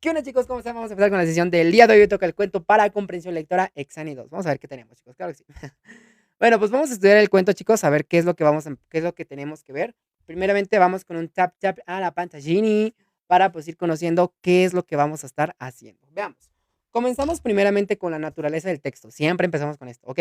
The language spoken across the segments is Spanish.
¿Qué onda, chicos? ¿Cómo están? Vamos a empezar con la sesión del día de hoy. Hoy toca el cuento para comprensión lectora Exani 2. Vamos a ver qué tenemos, chicos. Claro que sí. Bueno, pues vamos a estudiar el cuento, chicos, a ver qué es lo que tenemos que ver. Primeramente vamos con un tap tap a la pantallini para pues ir conociendo qué es lo que vamos a estar haciendo. Veamos. Comenzamos primeramente con la naturaleza del texto. Siempre empezamos con esto. Ok.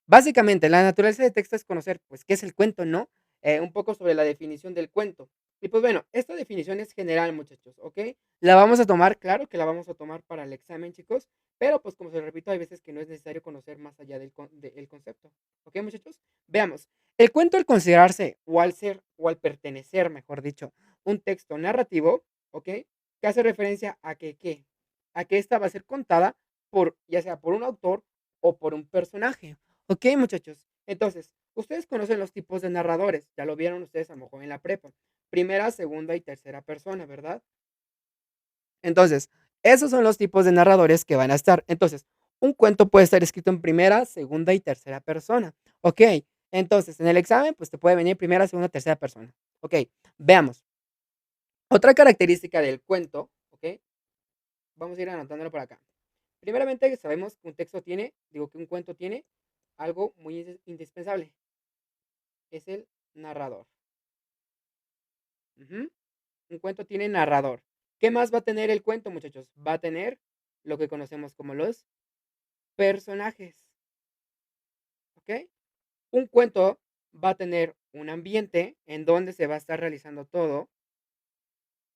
Básicamente, la naturaleza del texto es conocer, pues, qué es el cuento, ¿no? Un poco sobre la definición del cuento. Y pues bueno, esta definición es general, muchachos, ¿ok? La vamos a tomar, claro que la vamos a tomar para el examen, chicos, pero pues como se lo repito, hay veces que no es necesario conocer más allá del concepto. ¿Ok, muchachos? Veamos. El cuento al considerarse o al ser o al pertenecer, mejor dicho, un texto narrativo, ¿ok? Que hace referencia a que, ¿qué? A que esta va a ser contada por, ya sea por un autor o por un personaje. ¿Ok, muchachos? Entonces, ustedes conocen los tipos de narradores, ya lo vieron ustedes a lo mejor en la prepa. Primera, segunda y tercera persona, ¿verdad? Entonces, esos son los tipos de narradores que van a estar. Entonces, un cuento puede estar escrito en primera, segunda y tercera persona. Ok, entonces en el examen, pues te puede venir primera, segunda, tercera persona. Ok, veamos. Otra característica del cuento, ok, vamos a ir anotándolo por acá. Primeramente, sabemos que un texto tiene, digo que un cuento tiene algo muy indispensable. Es el narrador. Ujú. Un cuento tiene narrador. ¿Qué más va a tener el cuento, muchachos? Va a tener lo que conocemos como los personajes, ¿ok? Un cuento va a tener un ambiente en donde se va a estar realizando todo,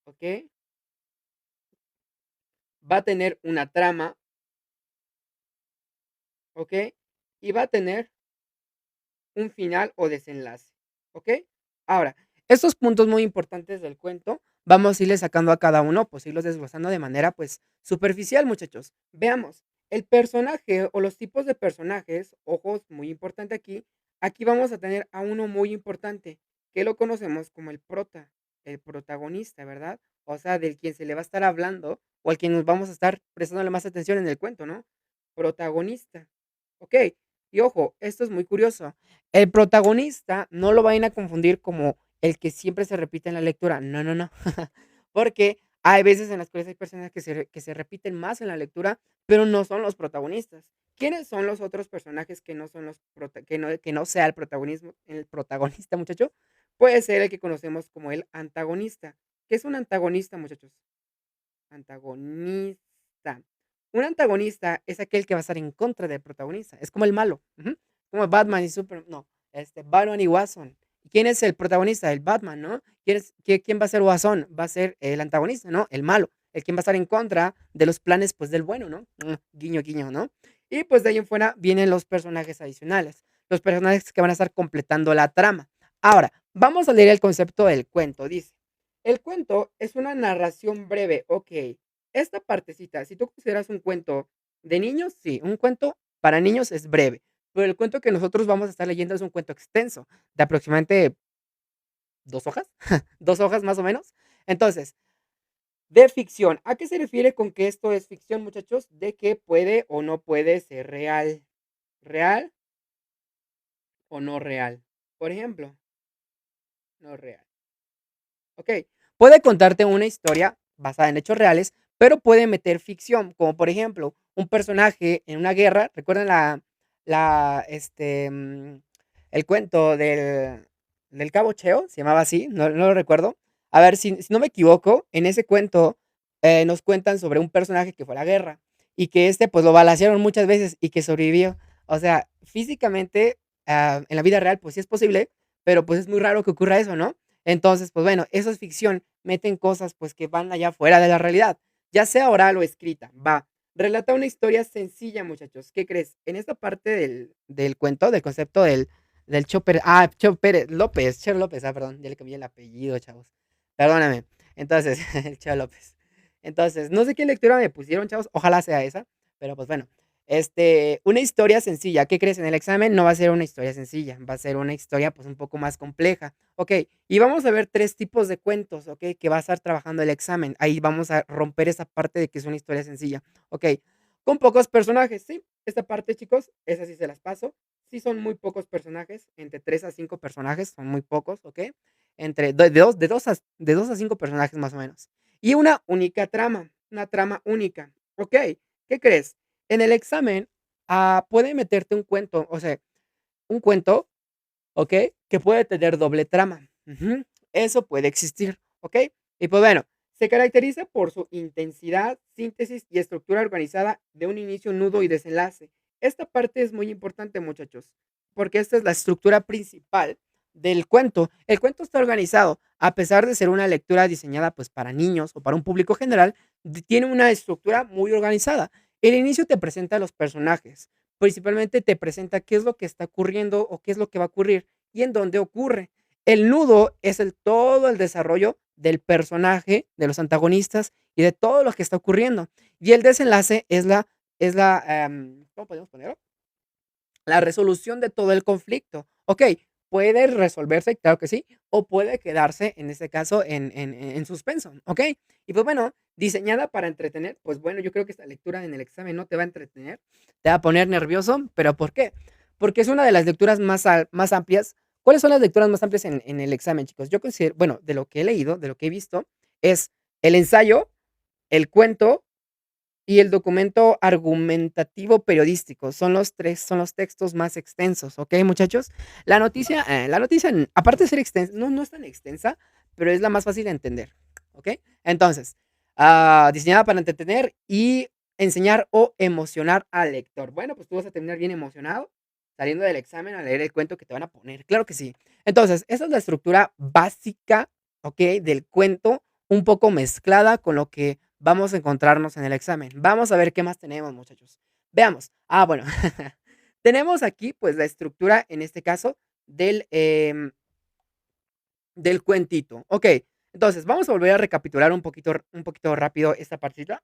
¿ok? Va a tener una trama, ¿ok? Y va a tener un final o desenlace, ¿ok? Ahora, estos puntos muy importantes del cuento, vamos a irles sacando a cada uno, pues irlos desglosando de manera, pues, superficial, muchachos. Veamos, el personaje o los tipos de personajes, ojos, muy importante aquí, aquí vamos a tener a uno muy importante, que lo conocemos como el protagonista, ¿verdad? O sea, del quien se le va a estar hablando o al quien nos vamos a estar prestándole más atención en el cuento, ¿no? Protagonista. Ok, y ojo, esto es muy curioso. El protagonista no lo vayan a confundir como el que siempre se repite en la lectura. No, no, no. Porque hay veces en las cuales hay personas que se repiten más en la lectura, pero no son los protagonistas. ¿Quiénes son los otros personajes que no son que no sea el protagonista, muchacho? Puede ser el que conocemos como el antagonista. ¿Qué es un antagonista, muchachos? Antagonista. Un antagonista es aquel que va a estar en contra del protagonista. Es como el malo. Ujú. Como Batman y Superman. No, Batman y Watson. ¿Quién es el protagonista? El Batman, ¿no? ¿Quién va a ser Watson? Va a ser el antagonista, ¿no? El malo. El quien va a estar en contra de los planes, pues, del bueno, ¿no? Guiño, guiño, ¿no? Y pues de ahí en fuera vienen los personajes adicionales. Los personajes que van a estar completando la trama. Ahora, vamos a leer el concepto del cuento. Dice. El cuento es una narración breve, ok. Esta partecita, si tú consideras un cuento de niños, sí, un cuento para niños es breve, pero el cuento que nosotros vamos a estar leyendo es un cuento extenso, de aproximadamente 2 hojas, 2 hojas más o menos. Entonces, de ficción, ¿a qué se refiere con que esto es ficción, muchachos? De que puede o no puede ser real. ¿Real o no real? Por ejemplo, no real. Ok, puede contarte una historia basada en hechos reales, pero puede meter ficción, como por ejemplo, un personaje en una guerra. ¿Recuerdan el cuento del Cabo Cheo? Se llamaba así, no lo recuerdo. A ver, si no me equivoco, en ese cuento nos cuentan sobre un personaje que fue a la guerra y que pues lo balacearon muchas veces y que sobrevivió. O sea, físicamente, en la vida real, pues sí es posible, pero pues es muy raro que ocurra eso, ¿no? Entonces, pues bueno, eso es ficción, meten cosas pues que van allá fuera de la realidad, ya sea oral o escrita, va. Relata una historia sencilla, muchachos. ¿Qué crees? En esta parte del cuento, del concepto del Chopper, Chopper López, Cher López, perdón, ya le cambié el apellido, chavos. Perdóname. Entonces, el Cher López. Entonces, no sé qué lectura me pusieron, chavos, ojalá sea esa, pero pues bueno, una historia sencilla. ¿Qué crees? En el examen no va a ser una historia sencilla, va a ser una historia pues un poco más compleja. Ok, y vamos a ver 3 tipos de cuentos, ok, que va a estar trabajando el examen. Ahí vamos a romper esa parte de que es una historia sencilla. Ok, con pocos personajes, ¿sí? Esta parte, chicos, esa sí se las paso. Sí son muy pocos personajes, entre 3 a 5 personajes, son muy pocos, ¿ok? Entre de 2 a 5 personajes más o menos. Y una única trama. una trama única. ¿Ok? ¿Qué crees? En el examen puede meterte un cuento, o sea, un cuento, ¿ok? Que puede tener doble trama. Ujú. Eso puede existir, ¿ok? Y pues bueno, se caracteriza por su intensidad, síntesis y estructura organizada de un inicio, nudo y desenlace. Esta parte es muy importante, muchachos, porque esta es la estructura principal del cuento. El cuento está organizado, a pesar de ser una lectura diseñada pues para niños o para un público general, tiene una estructura muy organizada. El inicio te presenta a los personajes, principalmente te presenta qué es lo que está ocurriendo o qué es lo que va a ocurrir y en dónde ocurre. El nudo es todo el desarrollo del personaje, de los antagonistas y de todo lo que está ocurriendo. Y el desenlace ¿cómo podemos ponerlo? La resolución de todo el conflicto. Ok, puede resolverse, claro que sí, o puede quedarse, en este caso, en suspenso. Ok, y pues bueno, diseñada para entretener, pues bueno, yo creo que esta lectura en el examen no te va a entretener, te va a poner nervioso, pero ¿por qué? Porque es una de las lecturas más amplias. ¿Cuáles son las lecturas más amplias en el examen, chicos? Yo considero, bueno, de lo que he leído, de lo que he visto, es el ensayo, el cuento y el documento argumentativo periodístico. Son los textos más extensos, ¿ok, muchachos? La noticia, aparte de ser extensa, no es tan extensa, pero es la más fácil de entender, ¿ok? Entonces, diseñada para entretener y enseñar o emocionar al lector. Bueno, pues tú vas a terminar bien emocionado saliendo del examen a leer el cuento que te van a poner. Claro que sí. Entonces, esa es la estructura básica, ¿ok? Del cuento, un poco mezclada con lo que vamos a encontrarnos en el examen. Vamos a ver qué más tenemos, muchachos. Veamos. Bueno. Tenemos aquí, pues, la estructura, en este caso, del cuentito. Ok. Entonces, vamos a volver a recapitular un poquito rápido esta partida.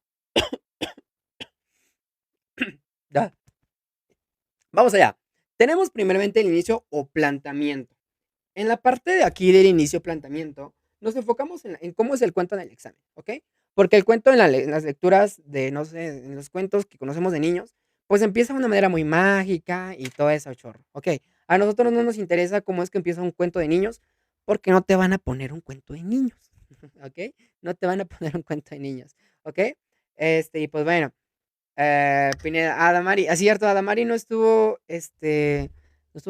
Ya. Vamos allá. Tenemos primeramente el inicio o planteamiento. En la parte de aquí del inicio planteamiento, nos enfocamos en cómo es el cuento en el examen, ¿ok? Porque el cuento en las lecturas de, no sé, en los cuentos que conocemos de niños, pues empieza de una manera muy mágica y todo eso, chorro, ¿ok? A nosotros no nos interesa cómo es que empieza un cuento de niños, porque no te van a poner un cuento de niños, ¿ok? No te van a poner un cuento de niños, ¿ok? Y pues bueno, Pineda, Adamari, es cierto, Adamari no estuvo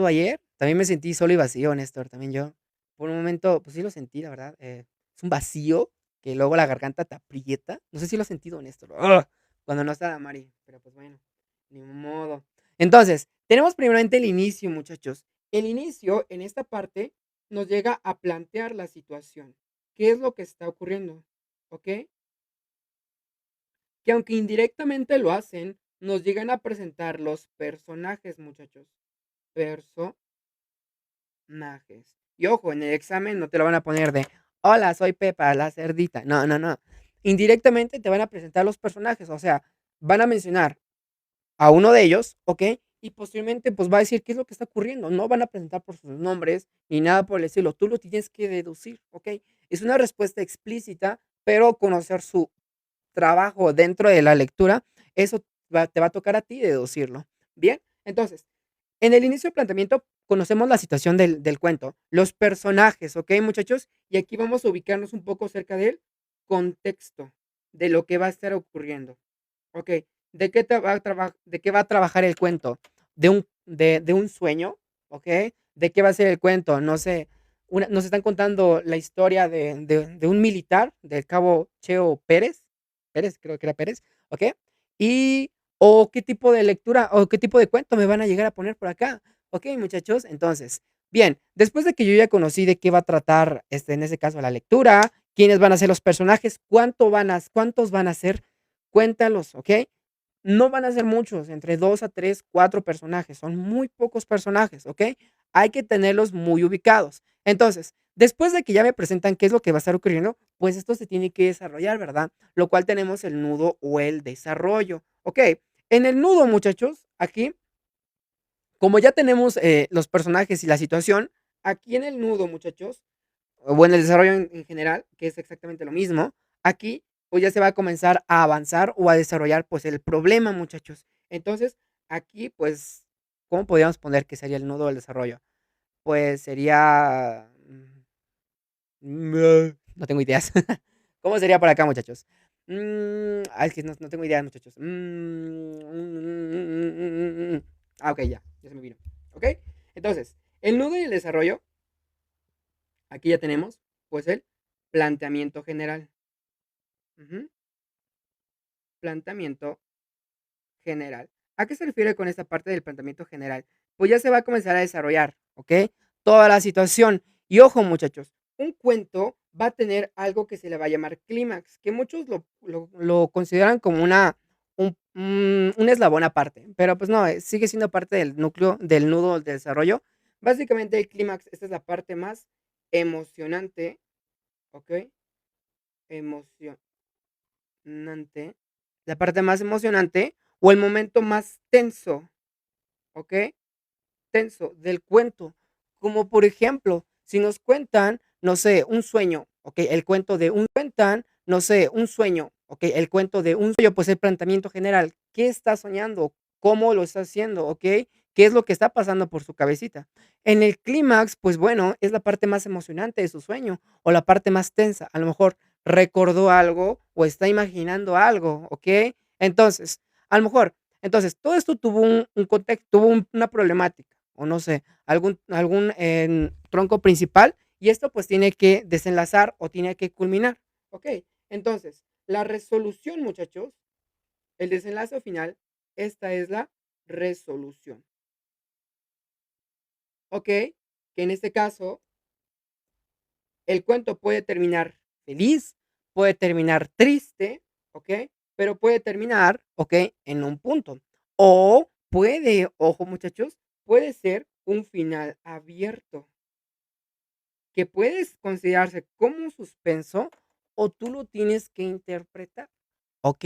ayer. También me sentí solo y vacío, Néstor, también yo. Por un momento, pues sí lo sentí, la verdad. Es un vacío que luego la garganta te aprieta. No sé si lo has sentido, Néstor. ¡Ugh! Cuando no está Adamari, pero pues bueno, ni modo. Entonces, tenemos primeramente el inicio, muchachos. El inicio, en esta parte, nos llega a plantear la situación. ¿Qué es lo que está ocurriendo? ¿Ok? Que aunque indirectamente lo hacen, nos llegan a presentar los personajes, muchachos. Personajes. Y ojo, en el examen no te lo van a poner de, hola, soy Pepa, la cerdita. No, no, no. Indirectamente te van a presentar los personajes, o sea, van a mencionar a uno de ellos, ¿ok? Y posteriormente, pues va a decir qué es lo que está ocurriendo. No van a presentar por sus nombres ni nada por el estilo. Tú lo tienes que deducir, ¿ok? Es una respuesta explícita, pero conocer su trabajo dentro de la lectura, eso te va a tocar a ti deducirlo. Bien, entonces, en el inicio del planteamiento conocemos la situación del cuento, los personajes, ¿ok, muchachos? Y aquí vamos a ubicarnos un poco cerca del contexto de lo que va a estar ocurriendo. ¿Ok? ¿De qué va a trabajar el cuento? ¿De un sueño? ¿Ok? ¿De qué va a ser el cuento? No sé, nos están contando la historia de un militar, del cabo Cheo Pérez, creo que era Pérez, ¿ok? Y, o qué tipo de lectura, o qué tipo de cuento me van a llegar a poner por acá, ¿ok, muchachos? Entonces, bien, después de que yo ya conocí de qué va a tratar, en ese caso, la lectura, quiénes van a ser los personajes, cuántos van a ser, cuéntalos, ¿ok? No van a ser muchos, entre 2 a 3, 4 personajes, son muy pocos personajes, ¿ok? Hay que tenerlos muy ubicados. Entonces, después de que ya me presentan qué es lo que va a estar ocurriendo, pues esto se tiene que desarrollar, ¿verdad? Lo cual tenemos el nudo o el desarrollo, ¿ok? En el nudo, muchachos, aquí, como ya tenemos los personajes y la situación, aquí en el nudo, muchachos, o en el desarrollo en general, que es exactamente lo mismo, aquí pues ya se va a comenzar a avanzar o a desarrollar pues el problema, muchachos. Entonces, aquí pues, ¿cómo podríamos poner que sería el nudo del desarrollo? Pues sería... no tengo ideas. ¿Cómo sería por acá, muchachos? Es que no tengo idea, muchachos. Ok, ya se me vino. ¿Ok? Entonces, el nudo y el desarrollo, aquí ya tenemos, pues el planteamiento general. Ujú, planteamiento general. ¿A qué se refiere con esta parte del planteamiento general? Pues ya se va a comenzar a desarrollar, ¿ok? Toda la situación. Y ojo, muchachos, un cuento va a tener algo que se le va a llamar clímax, que muchos lo consideran como un eslabón aparte, pero pues no, sigue siendo parte del núcleo, del nudo de desarrollo. Básicamente el clímax, esta es la parte más emocionante, ¿ok? Emocionante, la parte más emocionante o el momento más tenso, ¿ok? Tenso del cuento. Como por ejemplo, si nos cuentan, no sé, un sueño, ¿ok? El cuento de un cuentan, no sé, un sueño, ¿ok? El cuento de un sueño, pues el planteamiento general. ¿Qué está soñando? ¿Cómo lo está haciendo? ¿Ok? ¿Qué es lo que está pasando por su cabecita? En el clímax, pues bueno, es la parte más emocionante de su sueño o la parte más tensa. A lo mejor recordó algo o está imaginando algo, ¿ok? Entonces, a lo mejor, entonces, todo esto tuvo un contexto, tuvo una problemática o no sé, algún tronco principal y esto pues tiene que desenlazar o tiene que culminar. Ok, entonces, la resolución, muchachos, el desenlace final, esta es la resolución. Ok, que en este caso el cuento puede terminar feliz, puede terminar triste, ¿ok? Pero puede terminar, ¿ok? En un punto. O puede, ojo muchachos, puede ser un final abierto, que puedes considerarse como un suspenso o tú lo tienes que interpretar, ¿ok?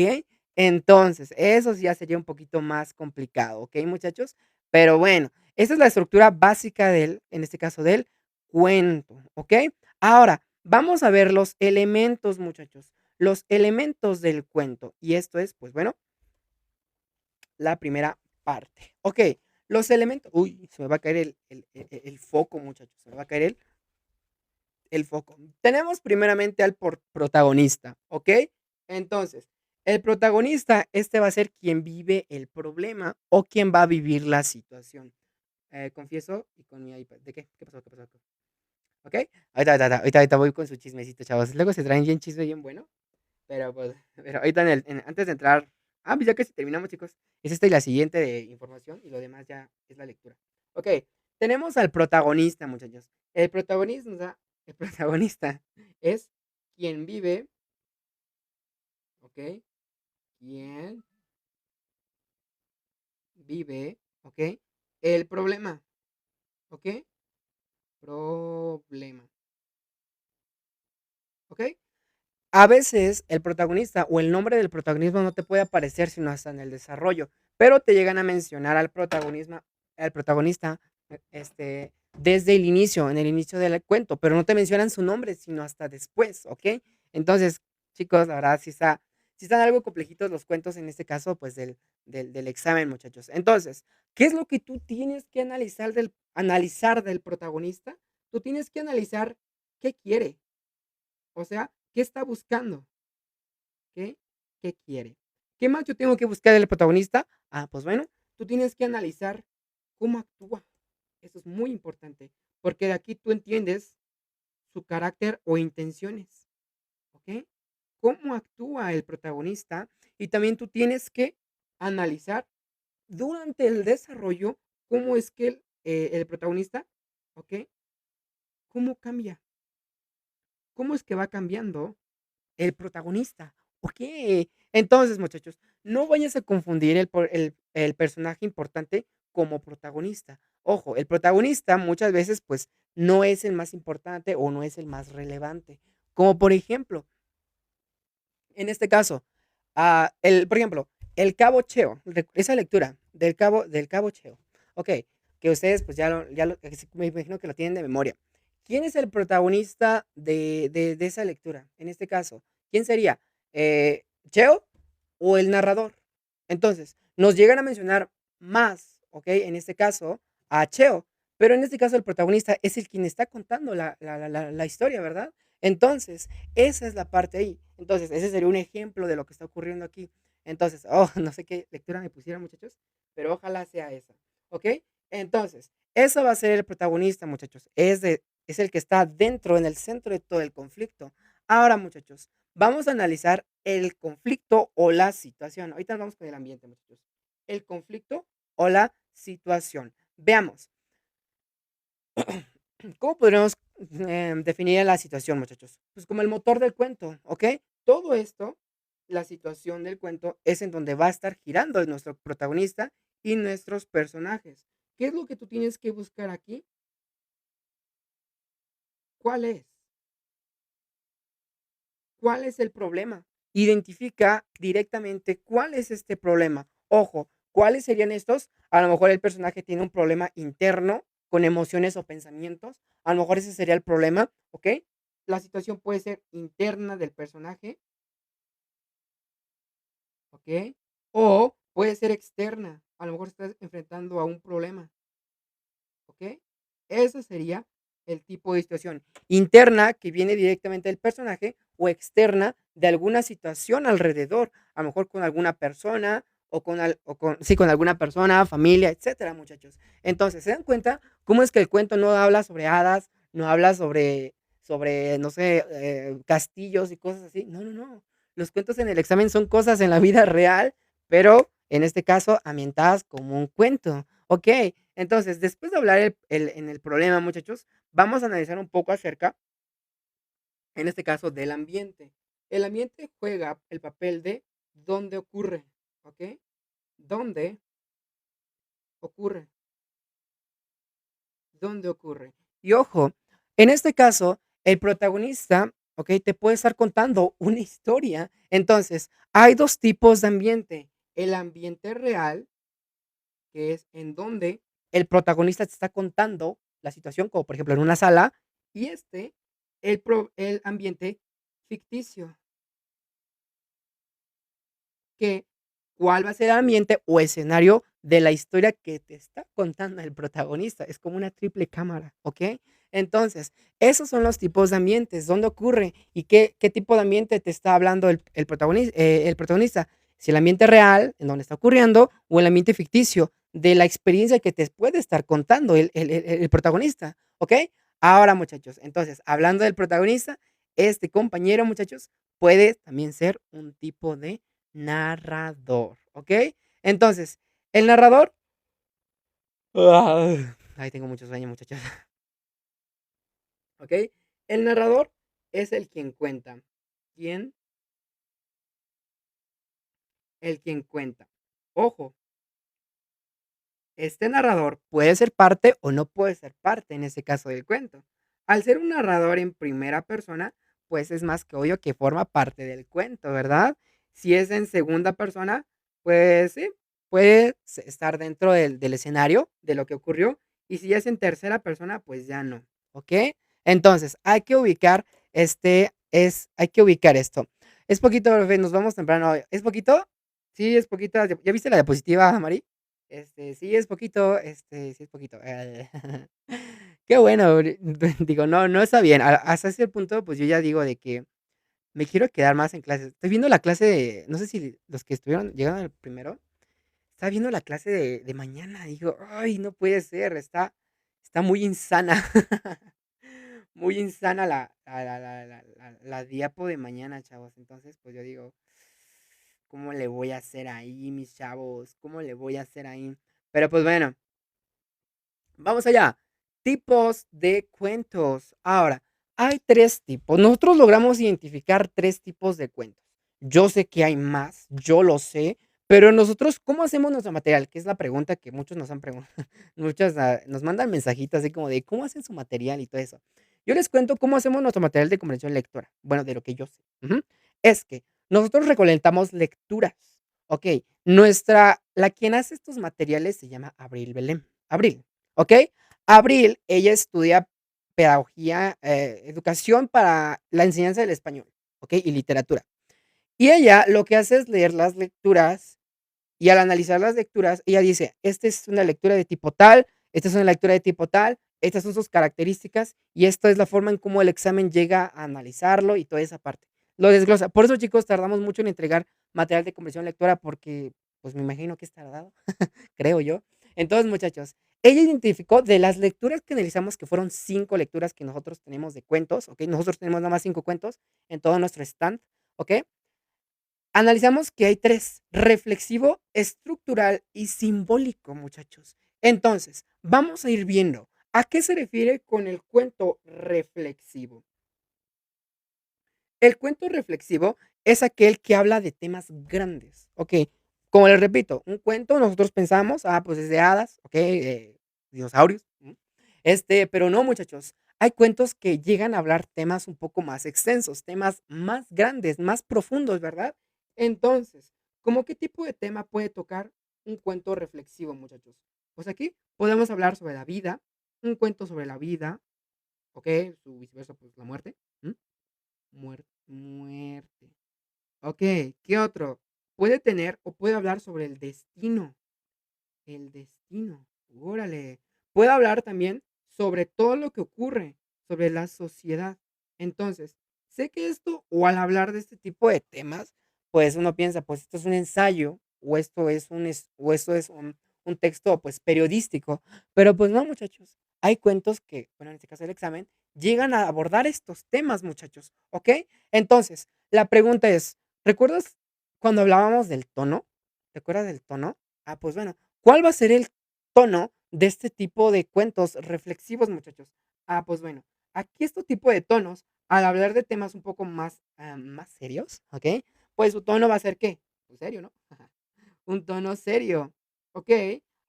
Entonces, eso sí ya sería un poquito más complicado, ¿ok, muchachos? Pero bueno, esa es la estructura básica en este caso, del cuento, ¿ok? Ahora, vamos a ver los elementos, muchachos, los elementos del cuento. Y esto es, pues bueno, la primera parte. Ok, los elementos. Uy, se me va a caer el foco, muchachos. Se me va a caer el foco. Tenemos primeramente al protagonista, ¿ok? Entonces, el protagonista, este va a ser quien vive el problema o quien va a vivir la situación. Confieso y con mi iPad. ¿De qué? ¿Qué pasó? ¿Qué pasó? ¿Ok? Ahorita voy con su chismecito, chavos. Luego se traen bien chisme bien bueno. Pero pues, pero ahorita antes de entrar. Ah, pues ya casi terminamos, chicos. Es esta y la siguiente de información y lo demás ya es la lectura. Ok, tenemos al protagonista, muchachos. El protagonista es quien vive, ¿ok? Quien vive, ¿ok? El problema, ¿ok? Problema, ¿ok? A veces el protagonista o el nombre del protagonismo no te puede aparecer sino hasta en el desarrollo, pero te llegan a mencionar al protagonista, desde el inicio, en el inicio del cuento, pero no te mencionan su nombre sino hasta después, ¿ok? Entonces, chicos, la verdad sí están algo complejitos los cuentos en este caso, pues del examen, muchachos. Entonces, ¿qué es lo que tú tienes que analizar del protagonista? Tú tienes que analizar qué quiere, o sea, ¿qué está buscando? ¿Qué? ¿Qué quiere? ¿Qué más yo tengo que buscar del protagonista? Ah, pues bueno, tú tienes que analizar cómo actúa. Eso es muy importante, porque de aquí tú entiendes su carácter o intenciones, ¿ok? Cómo actúa el protagonista y también tú tienes que analizar durante el desarrollo cómo es que el protagonista, ¿ok? ¿Cómo cambia? ¿Cómo es que va cambiando el protagonista? Okey. Entonces, muchachos, no vayas a confundir el personaje importante como protagonista. Ojo, el protagonista muchas veces, pues, no es el más importante o no es el más relevante. Como por ejemplo, en este caso, por ejemplo, El Cabo Cheo, esa lectura del Cabo Cheo, okey, que ustedes, pues, me imagino que lo tienen de memoria. ¿Quién es el protagonista de esa lectura? En este caso, ¿quién sería? ¿Cheo o el narrador? Entonces, nos llegan a mencionar más, ¿okey? En este caso, a Cheo, pero en este caso el protagonista es el quien está contando la historia, ¿verdad? Entonces, esa es la parte ahí. Entonces, ese sería un ejemplo de lo que está ocurriendo aquí. Entonces, oh, no sé qué lectura me pusieron, muchachos, pero ojalá sea esa, ¿ok? Entonces, eso va a ser el protagonista, muchachos. Es el que está dentro, en el centro de todo el conflicto. Ahora, muchachos, vamos a analizar el conflicto o la situación. Ahorita vamos con el ambiente, muchachos. El conflicto o la situación. Veamos. ¿Cómo podríamos definir la situación, muchachos? Pues como el motor del cuento, ¿ok? Todo esto, la situación del cuento, es en donde va a estar girando nuestro protagonista y nuestros personajes. ¿Qué es lo que tú tienes que buscar aquí? ¿Cuál es? ¿Cuál es el problema? Identifica directamente cuál es este problema. Ojo, ¿cuáles serían estos? A lo mejor el personaje tiene un problema interno con emociones o pensamientos. A lo mejor ese sería el problema, ¿ok? La situación puede ser interna del personaje, ¿ok? O puede ser externa. A lo mejor estás enfrentando a un problema, ¿ok? Ese sería el tipo de situación interna que viene directamente del personaje o externa de alguna situación alrededor, a lo mejor con alguna persona sí, con alguna persona, familia, etcétera, muchachos. Entonces, ¿se dan cuenta cómo es que el cuento no habla sobre hadas, no habla sobre no sé, castillos y cosas así? No, no, no. Los cuentos en el examen son cosas en la vida real, pero en este caso ambientadas como un cuento. ¿Ok? Entonces, después de hablar en el problema, muchachos, vamos a analizar un poco acerca, en este caso, del ambiente. El ambiente juega el papel de dónde ocurre, ¿ok? ¿Dónde ocurre? ¿Dónde ocurre? Y ojo, en este caso, el protagonista, ¿ok? Te puede estar contando una historia. Entonces, hay dos tipos de ambiente. El ambiente real, que es en donde el protagonista te está contando la situación, como por ejemplo en una sala, y el ambiente ficticio, que cuál va a ser el ambiente o escenario de la historia que te está contando el protagonista. Es como una triple cámara, ¿ok? Entonces, esos son los tipos de ambientes, dónde ocurre y qué tipo de ambiente te está hablando el protagonista. Si el ambiente real, en donde está ocurriendo, o el ambiente ficticio, de la experiencia que te puede estar contando el protagonista, ¿ok? Ahora, muchachos, entonces, hablando del protagonista, este compañero, muchachos, puede también ser un tipo de narrador, ¿ok? Entonces, el narrador. Ay, tengo mucho sueño, muchachos. ¿Ok? El narrador es el quien cuenta. ¿Quién? El quien cuenta. Ojo, este narrador puede ser parte o no puede ser parte en ese caso del cuento. Al ser un narrador en primera persona, pues es más que obvio que forma parte del cuento, ¿verdad? Si es en segunda persona, pues sí, puede estar dentro del escenario, de lo que ocurrió. Y si es en tercera persona, pues ya no, ¿ok? Entonces, hay que ubicar esto. Es poquito, profe, nos vamos temprano hoy. ¿Es poquito? Sí, es poquito. ¿Ya viste la diapositiva, Mari? Sí, es poquito, sí es poquito. Qué bueno, digo, no está bien. Hasta ese punto, pues yo ya digo de que me quiero quedar más en clases. Estoy viendo la clase de, no sé si los que llegaron al primero, estaba viendo la clase de mañana. Digo, ay, no puede ser, está muy insana. Muy insana la diapo de mañana, chavos. Entonces, pues yo digo, ¿cómo le voy a hacer ahí, mis chavos? ¿Cómo le voy a hacer ahí? Pero pues bueno, vamos allá. Tipos de cuentos. Ahora, hay tres tipos. Nosotros logramos identificar tres tipos de cuentos. Yo sé que hay más, yo lo sé, pero nosotros, ¿cómo hacemos nuestro material? Que es la pregunta que muchos nos han preguntado. Muchos nos mandan mensajitos así como de cómo hacen su material y todo eso. Yo les cuento cómo hacemos nuestro material de comprensión lectora. Bueno, de lo que yo sé. Es que nosotros recolectamos lecturas. Ok, la quien hace estos materiales se llama Abril Belén. Abril, ¿ok? Abril, ella estudia pedagogía, educación para la enseñanza del español, ¿ok? Y literatura. Y ella lo que hace es leer las lecturas y al analizar las lecturas, ella dice, esta es una lectura de tipo tal, esta es una lectura de tipo tal, estas son sus características y esta es la forma en cómo el examen llega a analizarlo y toda esa parte. lo desglosa. Por eso, chicos, tardamos mucho en entregar material de comprensión lectora porque, pues, me imagino que es tardado, creo yo. Entonces, muchachos, ella identificó de las lecturas que analizamos, que fueron 5 lecturas que nosotros tenemos de cuentos, ¿okey? Nosotros tenemos nada más 5 cuentos en todo nuestro stand, ¿okey? Analizamos que hay 3: reflexivo, estructural y simbólico, muchachos. Entonces, vamos a ir viendo, ¿a qué se refiere con el cuento reflexivo? El cuento reflexivo es aquel que habla de temas grandes, ¿okey? Como les repito, un cuento nosotros pensamos, pues es de hadas, ¿okey? Dinosaurios, pero no, muchachos, hay cuentos que llegan a hablar temas un poco más extensos, temas más grandes, más profundos, ¿verdad? Entonces, ¿cómo qué tipo de tema puede tocar un cuento reflexivo, muchachos? Pues aquí podemos hablar sobre la vida, un cuento sobre la vida, ¿okey? Su viceversa, pues la muerte, muerte. Okey, ¿qué otro? Puede tener o puede hablar sobre el destino. El destino, órale. Puede hablar también sobre todo lo que ocurre, sobre la sociedad. Entonces, sé que esto, o al hablar de este tipo de temas, pues uno piensa, pues esto es un ensayo, o esto es un texto, pues, periodístico. Pero, pues no, muchachos. Hay cuentos que, bueno, en este caso el examen, llegan a abordar estos temas, muchachos, ¿ok? Entonces, la pregunta es, ¿recuerdas cuando hablábamos del tono? ¿Te acuerdas del tono? Pues bueno, ¿cuál va a ser el tono de este tipo de cuentos reflexivos, muchachos? Pues bueno, aquí este tipo de tonos, al hablar de temas un poco más, más serios, ¿ok? Pues su tono va a ser, ¿qué? Pues serio, ¿no? Un tono serio, ¿ok?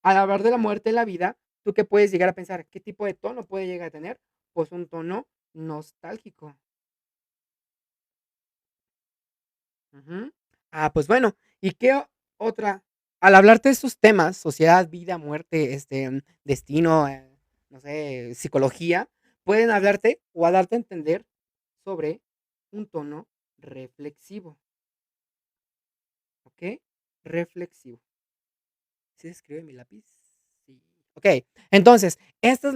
Al hablar de la muerte en la vida, ¿tú qué puedes llegar a pensar? ¿Qué tipo de tono puede llegar a tener? Pues un tono nostálgico. Ujú. Pues bueno, ¿y qué otra? Al hablarte de estos temas, sociedad, vida, muerte, destino, no sé, psicología, pueden hablarte o a darte a entender sobre un tono reflexivo, ¿ok? Reflexivo. ¿Sí se escribe en mi lápiz? Sí. Okey, entonces, esta es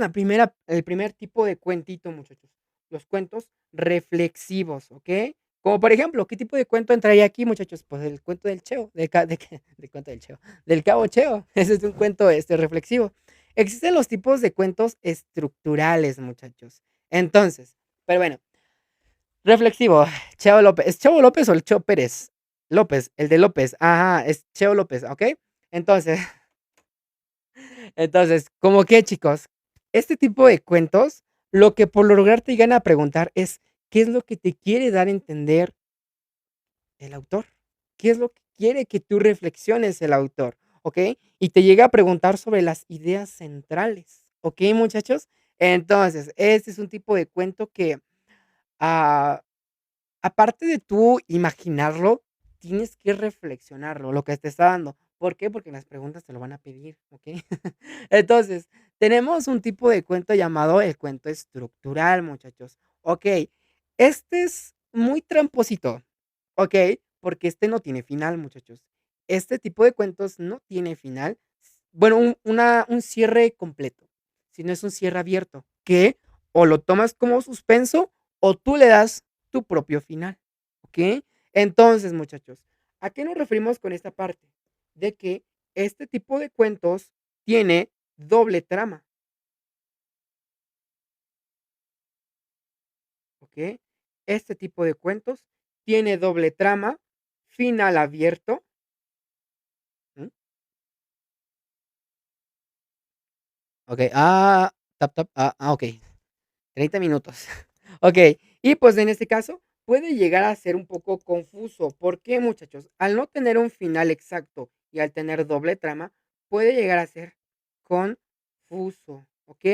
el primer tipo de cuentito, muchachos, los cuentos reflexivos, ¿okey? Como por ejemplo, ¿qué tipo de cuento entraría aquí, muchachos? Pues el cuento del Cheo, de qué? Del cuento del Cheo, del Cabo Cheo, ese es un cuento, reflexivo. Existen los tipos de cuentos estructurales, muchachos. Entonces, pero bueno, reflexivo, Cheo López, ¿es Cheo López o el Cheo Pérez? López, el de López, ajá, es Cheo López, ¿okey? Entonces entonces, ¿cómo qué, chicos? Este tipo de cuentos, lo que por lo regular te llegan a preguntar es, ¿qué es lo que te quiere dar a entender el autor? ¿Qué es lo que quiere que tú reflexiones el autor? ¿Ok? Y te llega a preguntar sobre las ideas centrales, ¿ok, muchachos? Entonces, este es un tipo de cuento que, ah, aparte de tú imaginarlo, tienes que reflexionarlo, lo que te está dando. ¿Por qué? Porque las preguntas te lo van a pedir, ¿ok? Entonces, tenemos un tipo de cuento llamado el cuento estructural, muchachos. Okey, este es muy tramposito, ¿ok? Porque este no tiene final, muchachos. Este tipo de cuentos no tiene final. Bueno, un cierre completo, sino es un cierre abierto, que o lo tomas como suspenso o tú le das tu propio final, ¿ok? Entonces, muchachos, ¿a qué nos referimos con esta parte? De que este tipo de cuentos tiene doble trama, ¿ok? Este tipo de cuentos tiene doble trama, final abierto, ¿mm? Okey, okey, 30 minutos. Okey, y pues en este caso puede llegar a ser un poco confuso, ¿por qué, muchachos? Al no tener un final exacto y al tener doble trama, puede llegar a ser confuso, ¿ok?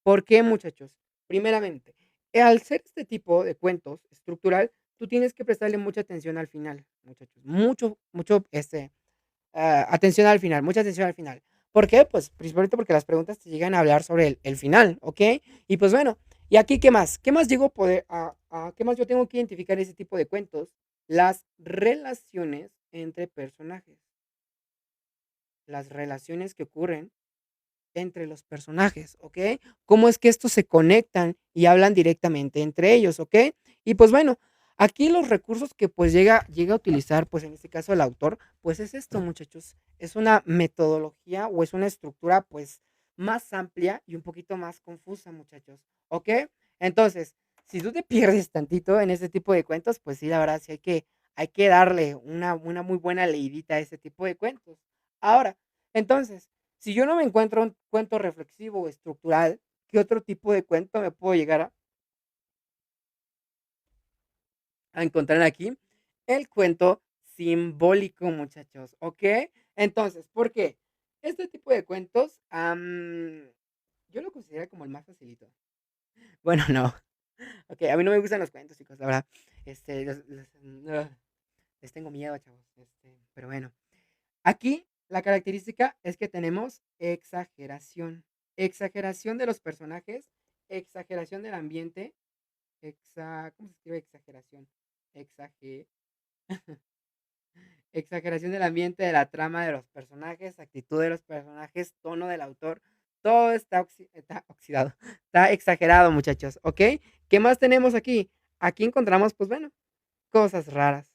¿Por qué, muchachos? Primeramente, al ser este tipo de cuentos estructural, tú tienes que prestarle mucha atención al final, muchachos, mucho, atención al final, mucha atención al final. ¿Por qué? Pues, principalmente porque las preguntas te llegan a hablar sobre el final, ¿ok? Y pues bueno, ¿y aquí qué más? ¿Qué más llego a poder qué más yo tengo que identificar ese tipo de cuentos? Las relaciones entre personajes, las relaciones que ocurren entre los personajes, ¿ok? Cómo es que estos se conectan y hablan directamente entre ellos, ¿ok? Y pues bueno, Aquí los recursos que pues llega a utilizar, pues en este caso el autor, pues es esto, muchachos. Es una metodología o es una estructura pues más amplia y un poquito más confusa, muchachos. ¿Ok? Entonces, si tú te pierdes tantito en este tipo de cuentos, pues sí, la verdad sí hay que darle una muy buena leidita a ese tipo de cuentos. Ahora, entonces, si yo no me encuentro un cuento reflexivo o estructural, ¿qué otro tipo de cuento me puedo llegar a encontrar aquí? El cuento simbólico, muchachos, ¿ok? Entonces, ¿por qué? Este tipo de cuentos, yo lo considero como el más facilito. Bueno, no. Ok, a mí no me gustan los cuentos, chicos, la verdad. Les tengo miedo, chavos. Pero bueno. Aquí la característica es que tenemos exageración. Exageración de los personajes, exageración del ambiente, ¿cómo se escribe exageración? Exage, exageración del ambiente, de la trama de los personajes, actitud de los personajes, tono del autor. Todo está oxidado, está exagerado, muchachos, ¿ok? ¿Qué más tenemos aquí? Aquí encontramos, pues bueno, cosas raras,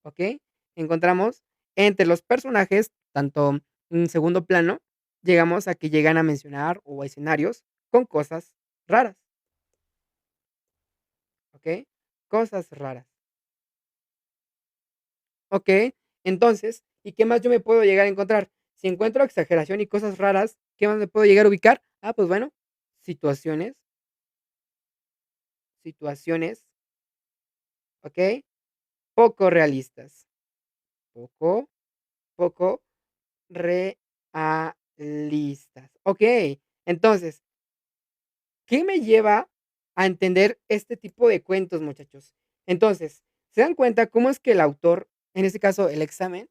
¿ok? Encontramos entre los personajes, tanto en segundo plano, llegamos a que llegan a mencionar o escenarios con cosas raras, ¿ok? Cosas raras, ¿ok? Entonces, ¿y qué más yo me puedo llegar a encontrar? Si encuentro exageración y cosas raras, ¿qué más me puedo llegar a ubicar? Ah, pues bueno, situaciones, situaciones, ¿ok? Poco realistas, poco, poco realistas, ¿ok? Entonces, ¿qué me lleva a entender este tipo de cuentos, muchachos? Entonces, ¿se dan cuenta cómo es que el autor, en este caso el examen,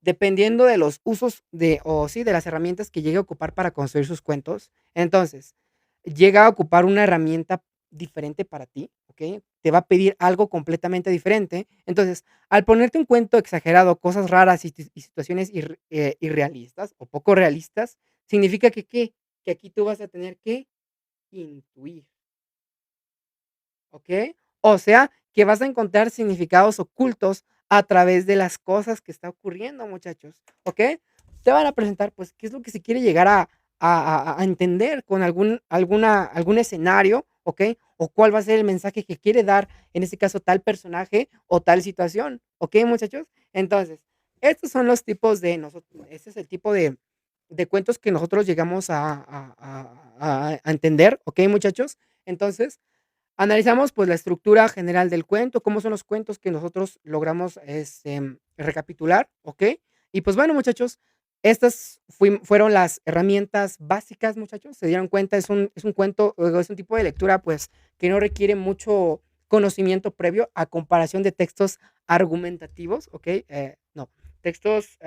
dependiendo de los usos o sí, de las herramientas que llegue a ocupar para construir sus cuentos, entonces, llega a ocupar una herramienta diferente para ti, ¿ok? Te va a pedir algo completamente diferente. Entonces, al ponerte un cuento exagerado, cosas raras y situaciones irrealistas o poco realistas, significa que, ¿qué? Que aquí tú vas a tener que intuir, ¿ok? O sea, que vas a encontrar significados ocultos a través de las cosas que está ocurriendo, muchachos, ¿ok? Te van a presentar, pues, qué es lo que se quiere llegar a entender con algún escenario, ¿ok? O cuál va a ser el mensaje que quiere dar, en este caso, tal personaje o tal situación, ¿ok, muchachos? Entonces, estos son los tipos de nosotros, este es el tipo de cuentos que nosotros llegamos a entender, ¿ok, muchachos? Entonces, analizamos, pues, la estructura general del cuento, cómo son los cuentos que nosotros logramos, recapitular, ¿ok? Y, pues, bueno, muchachos, estas fueron las herramientas básicas, muchachos, se dieron cuenta, es un cuento, es un tipo de lectura, pues, que no requiere mucho conocimiento previo a comparación de textos argumentativos, ¿ok? No, textos,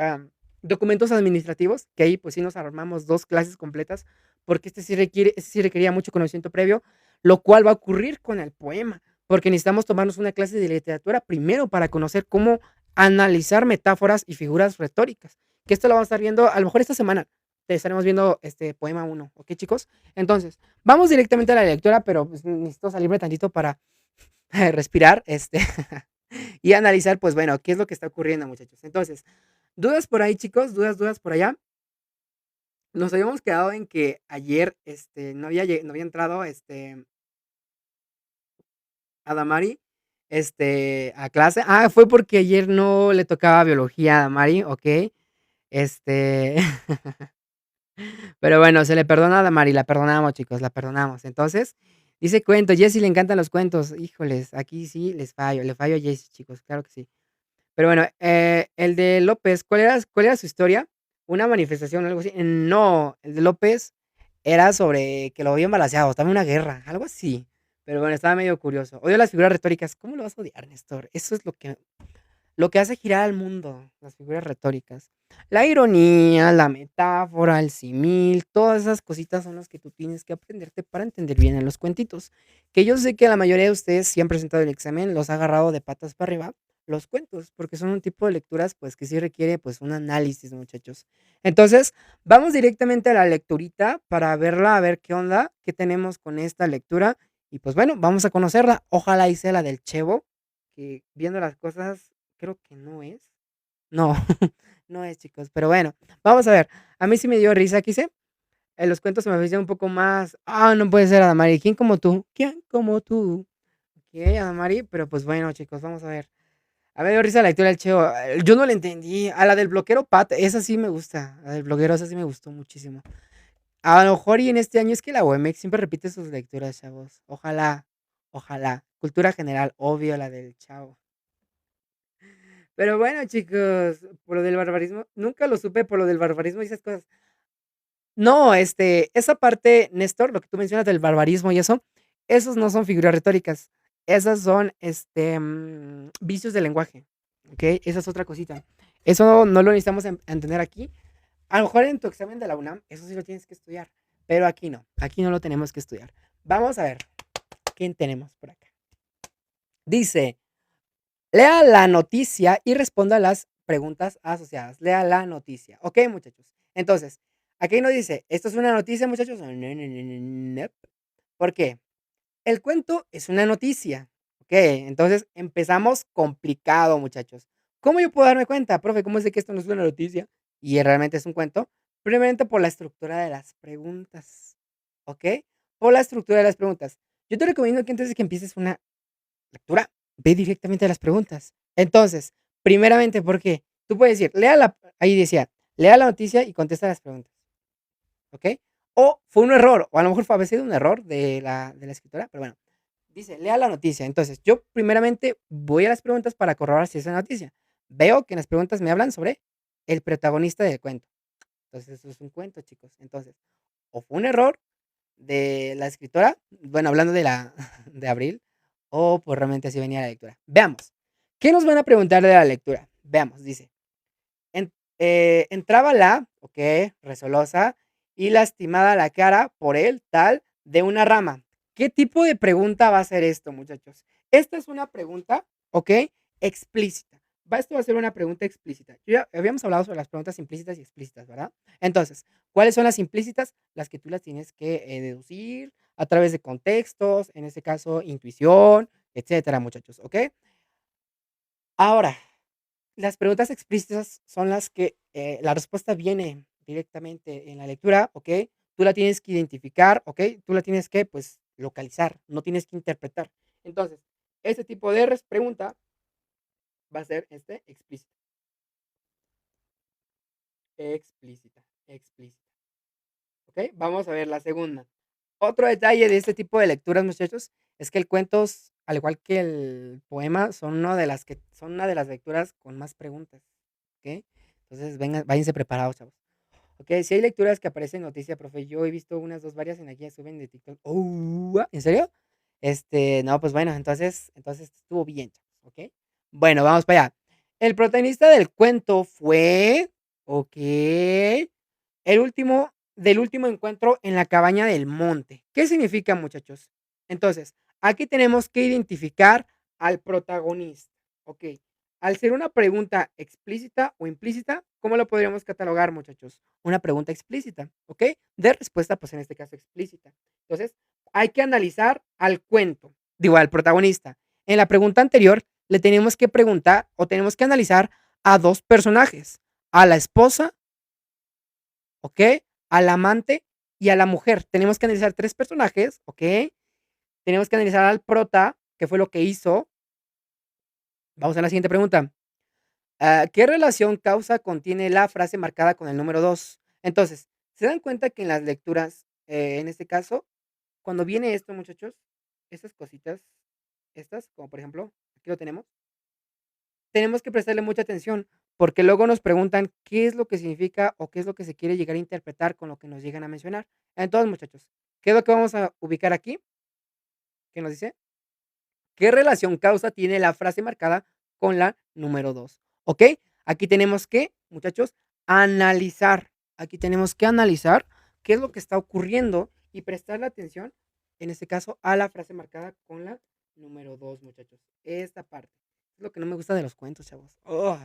documentos administrativos, que ahí, pues, sí nos armamos 2 clases completas, porque este sí requería mucho conocimiento previo, lo cual va a ocurrir con el poema, porque necesitamos tomarnos una clase de literatura primero para conocer cómo analizar metáforas y figuras retóricas, que esto lo vamos a estar viendo a lo mejor esta semana. Te estaremos viendo este poema uno, ¿ok, chicos? Entonces, vamos directamente a la lectura, pero pues, necesito salirme tantito para respirar, y analizar, pues bueno, qué es lo que está ocurriendo, muchachos. Entonces, dudas por ahí, chicos, dudas por allá. Nos habíamos quedado en que ayer, no había entrado, Adamari, a clase. Ah, fue porque ayer no le tocaba biología a Adamari, okey. Este, pero bueno, se le perdona a Adamari, la perdonamos, chicos, la perdonamos. Entonces, dice cuento, Jessy le encantan los cuentos. Híjoles, aquí sí le fallo a Jessy, chicos, claro que sí. Pero bueno, el de López, ¿cuál era su historia? ¿Una manifestación o algo así? No, el de López era sobre que lo habían balaceado, estaba en una guerra, algo así. Pero bueno, estaba medio curioso. Odio las figuras retóricas. ¿Cómo lo vas a odiar, Néstor? Eso es lo que hace girar al mundo, las figuras retóricas. La ironía, la metáfora, el símil, todas esas cositas son las que tú tienes que aprenderte para entender bien en los cuentitos. Que yo sé que la mayoría de ustedes, si han presentado el examen, los ha agarrado de patas para arriba los cuentos, porque son un tipo de lecturas, pues, que sí requiere, pues, un análisis, muchachos. Entonces, vamos directamente a la lecturita para verla, a ver qué onda, qué tenemos con esta lectura. Y pues bueno, vamos a conocerla. Ojalá y sea la del Chevo, que viendo las cosas, creo que no es. No, no es, chicos. Pero bueno, vamos a ver. A mí sí me dio risa, quise. En los cuentos se me hacía un poco más. Ah, no puede ser, Adamari. ¿Quién como tú? ¿Quién como tú? Ok, Adamari. Pero pues bueno, chicos, vamos a ver. A mí me dio risa la lectura del Cheo. Yo no la entendí. A la del bloquero Pat, esa sí me gusta. La del bloguero, esa sí me gustó muchísimo. A lo mejor y en este año es que la UEMEX siempre repite sus lecturas, chavos. Ojalá, ojalá. Cultura general, obvio, la del Chavo. Pero bueno, chicos, por lo del barbarismo, nunca lo supe por lo del barbarismo y esas cosas. No, esa parte, Néstor, lo que tú mencionas del barbarismo y eso, esos no son figuras retóricas. Esas son, vicios del lenguaje. ¿Ok? Esa es otra cosita. Eso no lo necesitamos entender aquí. A lo mejor en tu examen de la UNAM, eso sí lo tienes que estudiar. Pero aquí no. Aquí no lo tenemos que estudiar. Vamos a ver. ¿Quién tenemos por acá? Dice, lea la noticia y responda a las preguntas asociadas. Lea la noticia. Ok, muchachos. Entonces, aquí nos dice, ¿esto es una noticia, muchachos? No, no, no, no, no. ¿Por qué? El cuento es una noticia. Ok, entonces empezamos complicado, muchachos. ¿Cómo yo puedo darme cuenta, profe? ¿Cómo sé que esto no es una noticia y realmente es un cuento? Primeramente por la estructura de las preguntas. ¿Ok? Por la estructura de las preguntas. Yo te recomiendo que antes de que empieces una lectura, ve directamente a las preguntas. Entonces, primeramente, ¿por qué? Tú puedes decir, ahí decía, lea la noticia y contesta las preguntas, ¿ok? O fue un error, o a lo mejor fue a veces un error de la escritora, pero bueno, dice, lea la noticia. Entonces, yo primeramente voy a las preguntas para corroborar si es una noticia. Veo que en las preguntas me hablan sobre el protagonista del cuento. Entonces, eso es un cuento, chicos. Entonces, o fue un error de la escritora, bueno, hablando de la de Abril, o pues realmente así venía la lectura. Veamos. ¿Qué nos van a preguntar de la lectura? Veamos, dice. Entraba la, ok, resolosa, y lastimada la cara por el tal de una rama. ¿Qué tipo de pregunta va a ser esto, muchachos? Esta es una pregunta, ok, explícita. Esto va a ser una pregunta explícita. Ya habíamos hablado sobre las preguntas implícitas y explícitas, ¿verdad? Entonces, ¿cuáles son las implícitas? Las que tú las tienes que deducir a través de contextos, en este caso, intuición, etcétera, muchachos, ¿ok? Ahora, las preguntas explícitas son las que la respuesta viene directamente en la lectura, ¿ok? Tú la tienes que identificar, ¿ok? Tú la tienes que, pues, localizar, no tienes que interpretar. Entonces, este tipo de pregunta va a ser explícita, explícita, explícita, ¿ok? Vamos a ver la segunda. Otro detalle de este tipo de lecturas, muchachos, es que el cuentos, al igual que el poema, son una de las lecturas con más preguntas, ¿ok? Entonces, vengan, váyanse preparados, chavos. Ok, si hay lecturas que aparecen en noticia, profe. Yo he visto unas dos varias en aquí, suben de TikTok. ¿En serio? No, pues bueno, entonces estuvo bien, chavos, ¿ok? Bueno, vamos para allá. El protagonista del cuento fue, ok, del último encuentro en la cabaña del monte. ¿Qué significa, muchachos? Entonces, aquí tenemos que identificar al protagonista, ¿ok? Al ser una pregunta explícita o implícita, ¿cómo lo podríamos catalogar, muchachos? Una pregunta explícita, ¿ok? De respuesta, pues en este caso explícita. Entonces, hay que analizar al cuento, digo, al protagonista. En la pregunta anterior, le tenemos que preguntar o tenemos que analizar a dos personajes, a la esposa, ¿ok? Al amante y a la mujer. Tenemos que analizar tres personajes, ¿ok? Tenemos que analizar al prota, qué fue lo que hizo. Vamos a la siguiente pregunta. ¿Qué relación causa contiene la frase marcada con el número 2? Entonces, ¿se dan cuenta que en las lecturas, en este caso, cuando viene esto, muchachos, estas cositas, estas, como por ejemplo, aquí lo tenemos que prestarle mucha atención, porque luego nos preguntan qué es lo que significa o qué es lo que se quiere llegar a interpretar con lo que nos llegan a mencionar. Entonces, muchachos, ¿qué es lo que vamos a ubicar aquí? ¿Qué nos dice? ¿Qué relación causa tiene la frase marcada con la número 2? ¿Ok? Aquí tenemos que, muchachos, analizar. Aquí tenemos que analizar qué es lo que está ocurriendo y prestarle atención, en este caso, a la frase marcada con la número 2, muchachos. Esta parte. Es lo que no me gusta de los cuentos, chavos. Oh,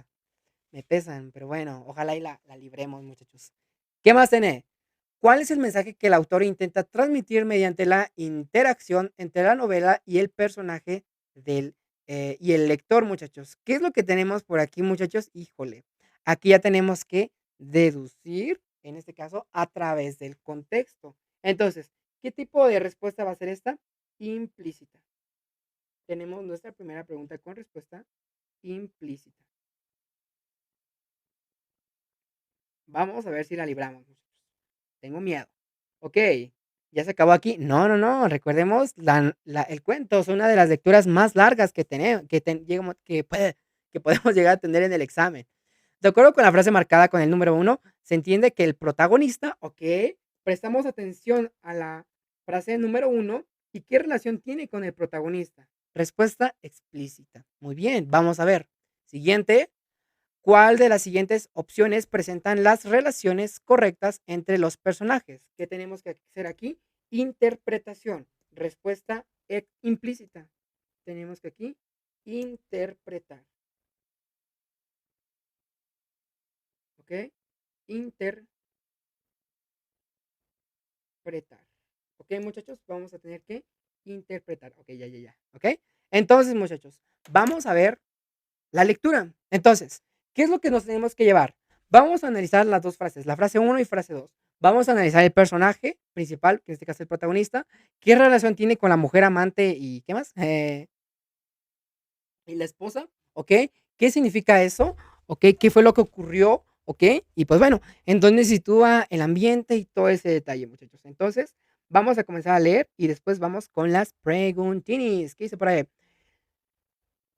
me pesan, pero bueno, ojalá y la libremos, muchachos. ¿Qué más tiene? ¿Cuál es el mensaje que el autor intenta transmitir mediante la interacción entre la novela y el personaje del y el lector, muchachos. ¿Qué es lo que tenemos por aquí, muchachos? Híjole, aquí ya tenemos que deducir, en este caso, a través del contexto. Entonces, ¿qué tipo de respuesta va a ser esta? Implícita. Tenemos nuestra primera pregunta con respuesta implícita. Vamos a ver si la libramos, muchachos. Tengo miedo. Ok, ¿ya se acabó aquí? No, no, no. Recordemos el cuento. Es una de las lecturas más largas que tenemos, que podemos llegar a tener en el examen. De acuerdo con la frase marcada con el número uno, se entiende que el protagonista, ok, prestamos atención a la frase número uno y qué relación tiene con el protagonista. Respuesta explícita. Muy bien, vamos a ver. Siguiente. ¿Cuál de las siguientes opciones presentan las relaciones correctas entre los personajes? ¿Qué tenemos que hacer aquí? Interpretación. Respuesta implícita. Tenemos que aquí interpretar. ¿Ok? Interpretar. ¿Ok, muchachos? Vamos a tener que interpretar. Ok, ya, ya, ya. ¿Ok? Entonces, muchachos, vamos a ver la lectura. Entonces, ¿qué es lo que nos tenemos que llevar? Vamos a analizar las dos frases, la frase uno y frase 2. Vamos a analizar el personaje principal, que en este caso es el protagonista, qué relación tiene con la mujer amante y qué más, y la esposa, ¿ok? ¿Qué significa eso? ¿Ok? ¿Qué fue lo que ocurrió? ¿Ok? Y pues bueno, en dónde se sitúa el ambiente y todo ese detalle, muchachos. Entonces, vamos a comenzar a leer y después vamos con las preguntinis. ¿Qué dice por ahí?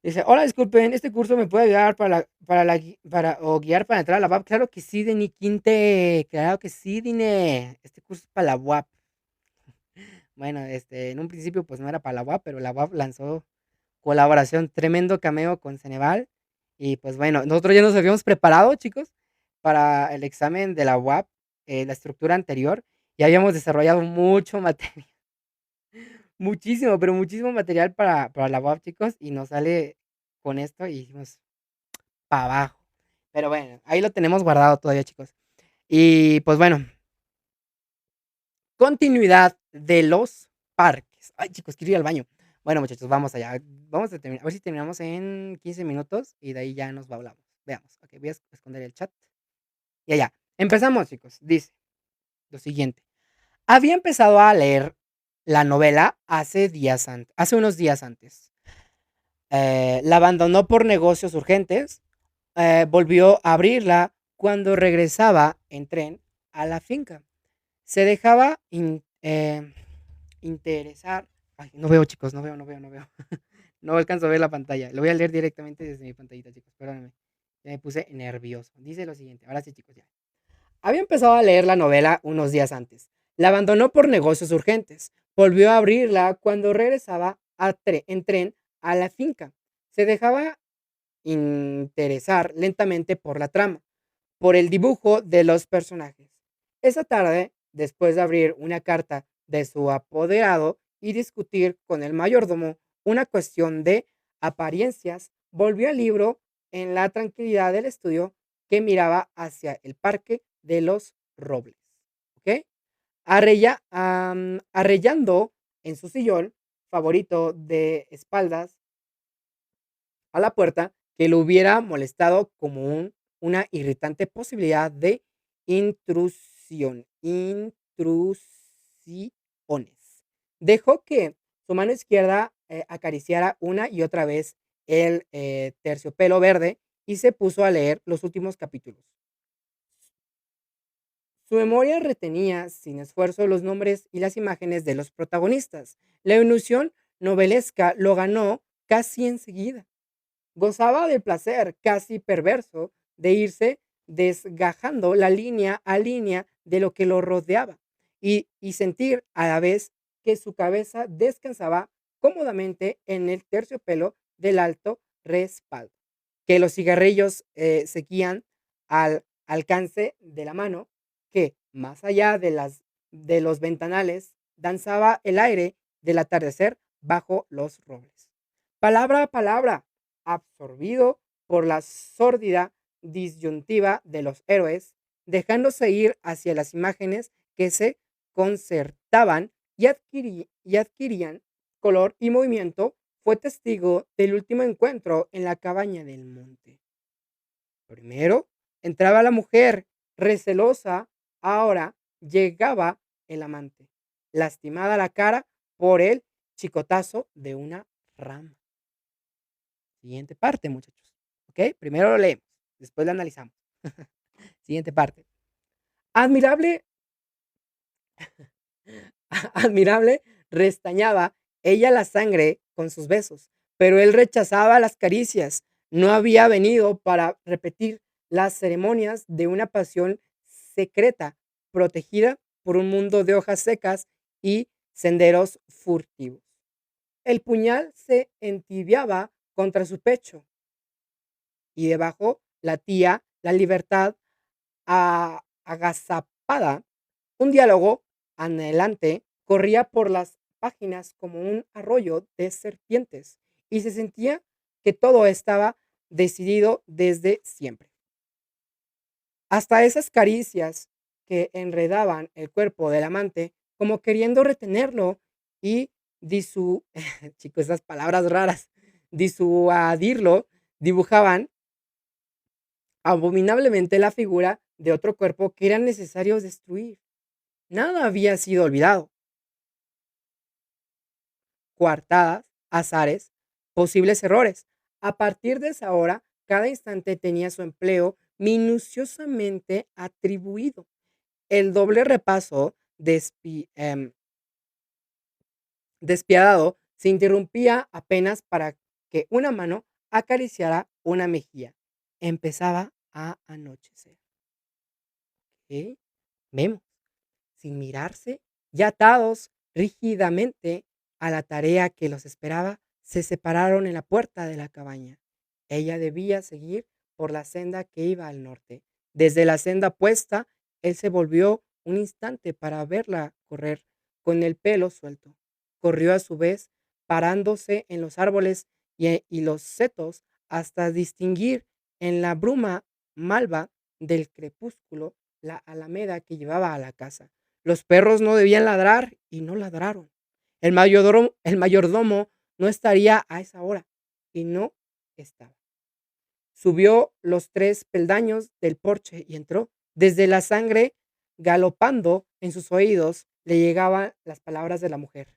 Dice, hola, disculpen, ¿este curso me puede ayudar o guiar para entrar a la UAP? Claro que sí, Dini Quinte, claro que sí, Dine. Este curso es para la UAP. Bueno, en un principio pues no era para la UAP, pero la UAP lanzó colaboración, tremendo cameo con Ceneval. Y pues bueno, nosotros ya nos habíamos preparado, chicos, para el examen de la UAP, la estructura anterior, y habíamos desarrollado mucho material, muchísimo, pero muchísimo material para la UAP, chicos, y nos sale con esto y dijimos, para abajo. Pero bueno, ahí lo tenemos guardado todavía, chicos. Y pues bueno, continuidad de los parques. Ay, chicos, quiero ir al baño. Bueno, muchachos, vamos allá. Vamos a terminar. A ver si terminamos en 15 minutos y de ahí ya nos hablamos. Veamos. Ok, voy a esconder el chat. Y allá. Empezamos, chicos. Dice lo siguiente. Había empezado a leer la novela hace unos días antes. La abandonó por negocios urgentes. Volvió a abrirla cuando regresaba en tren a la finca. Se dejaba interesar. Ay, no veo, chicos, no veo, no veo, no veo. No alcanzo a ver la pantalla. Lo voy a leer directamente desde mi pantallita, chicos. Perdónenme. Ya me puse nervioso. Dice lo siguiente. Ahora sí, chicos, ya. Había empezado a leer la novela unos días antes. La abandonó por negocios urgentes. Volvió a abrirla cuando regresaba en tren a la finca. Se dejaba interesar lentamente por la trama, por el dibujo de los personajes. Esa tarde, después de abrir una carta de su apoderado y discutir con el mayordomo una cuestión de apariencias, volvió al libro en la tranquilidad del estudio que miraba hacia el parque de los robles. ¿Ok? Arrellando en su sillón favorito de espaldas a la puerta que lo hubiera molestado como una irritante posibilidad de intrusiones. Dejó que su mano izquierda acariciara una y otra vez el terciopelo verde y se puso a leer los últimos capítulos. Su memoria retenía sin esfuerzo los nombres y las imágenes de los protagonistas. La ilusión novelesca lo ganó casi enseguida. Gozaba del placer casi perverso de irse desgajando la línea a línea de lo que lo rodeaba y sentir a la vez que su cabeza descansaba cómodamente en el terciopelo del alto respaldo, que los cigarrillos seguían al alcance de la mano, que más allá de los ventanales danzaba el aire del atardecer bajo los robles. Palabra a palabra, absorbido por la sórdida disyuntiva de los héroes, dejándose ir hacia las imágenes que se concertaban y adquirían color y movimiento fue testigo del último encuentro en la cabaña del monte. Primero entraba la mujer, recelosa, ahora llegaba el amante, lastimada la cara por el chicotazo de una rama. Siguiente parte, muchachos. ¿Ok? Primero lo leemos, después lo analizamos. Siguiente parte. Admirable, admirable, restañaba ella la sangre con sus besos, pero él rechazaba las caricias. No había venido para repetir las ceremonias de una pasión secreta, protegida por un mundo de hojas secas y senderos furtivos. El puñal se entibiaba contra su pecho y debajo latía la libertad agazapada. Un diálogo anhelante corría por las páginas como un arroyo de serpientes y se sentía que todo estaba decidido desde siempre. Hasta esas caricias que enredaban el cuerpo del amante como queriendo retenerlo y disu chicos, esas palabras raras, disuadirlo, dibujaban abominablemente la figura de otro cuerpo que era necesario destruir. Nada había sido olvidado. Coartadas, azares, posibles errores. A partir de esa hora, cada instante tenía su empleo minuciosamente atribuido. El doble repaso despiadado se interrumpía apenas para que una mano acariciara una mejilla. Empezaba a anochecer. ¿Ok? Vemos, sin mirarse, ya atados rígidamente a la tarea que los esperaba, se separaron en la puerta de la cabaña. Ella debía seguir por la senda que iba al norte. Desde la senda opuesta, él se volvió un instante para verla correr con el pelo suelto. Corrió a su vez, parándose en los árboles y los setos hasta distinguir en la bruma malva del crepúsculo la alameda que llevaba a la casa. Los perros no debían ladrar y no ladraron. El mayordomo no estaría a esa hora y no estaba. Subió los 3 peldaños del porche y entró. Desde la sangre galopando en sus oídos le llegaban las palabras de la mujer.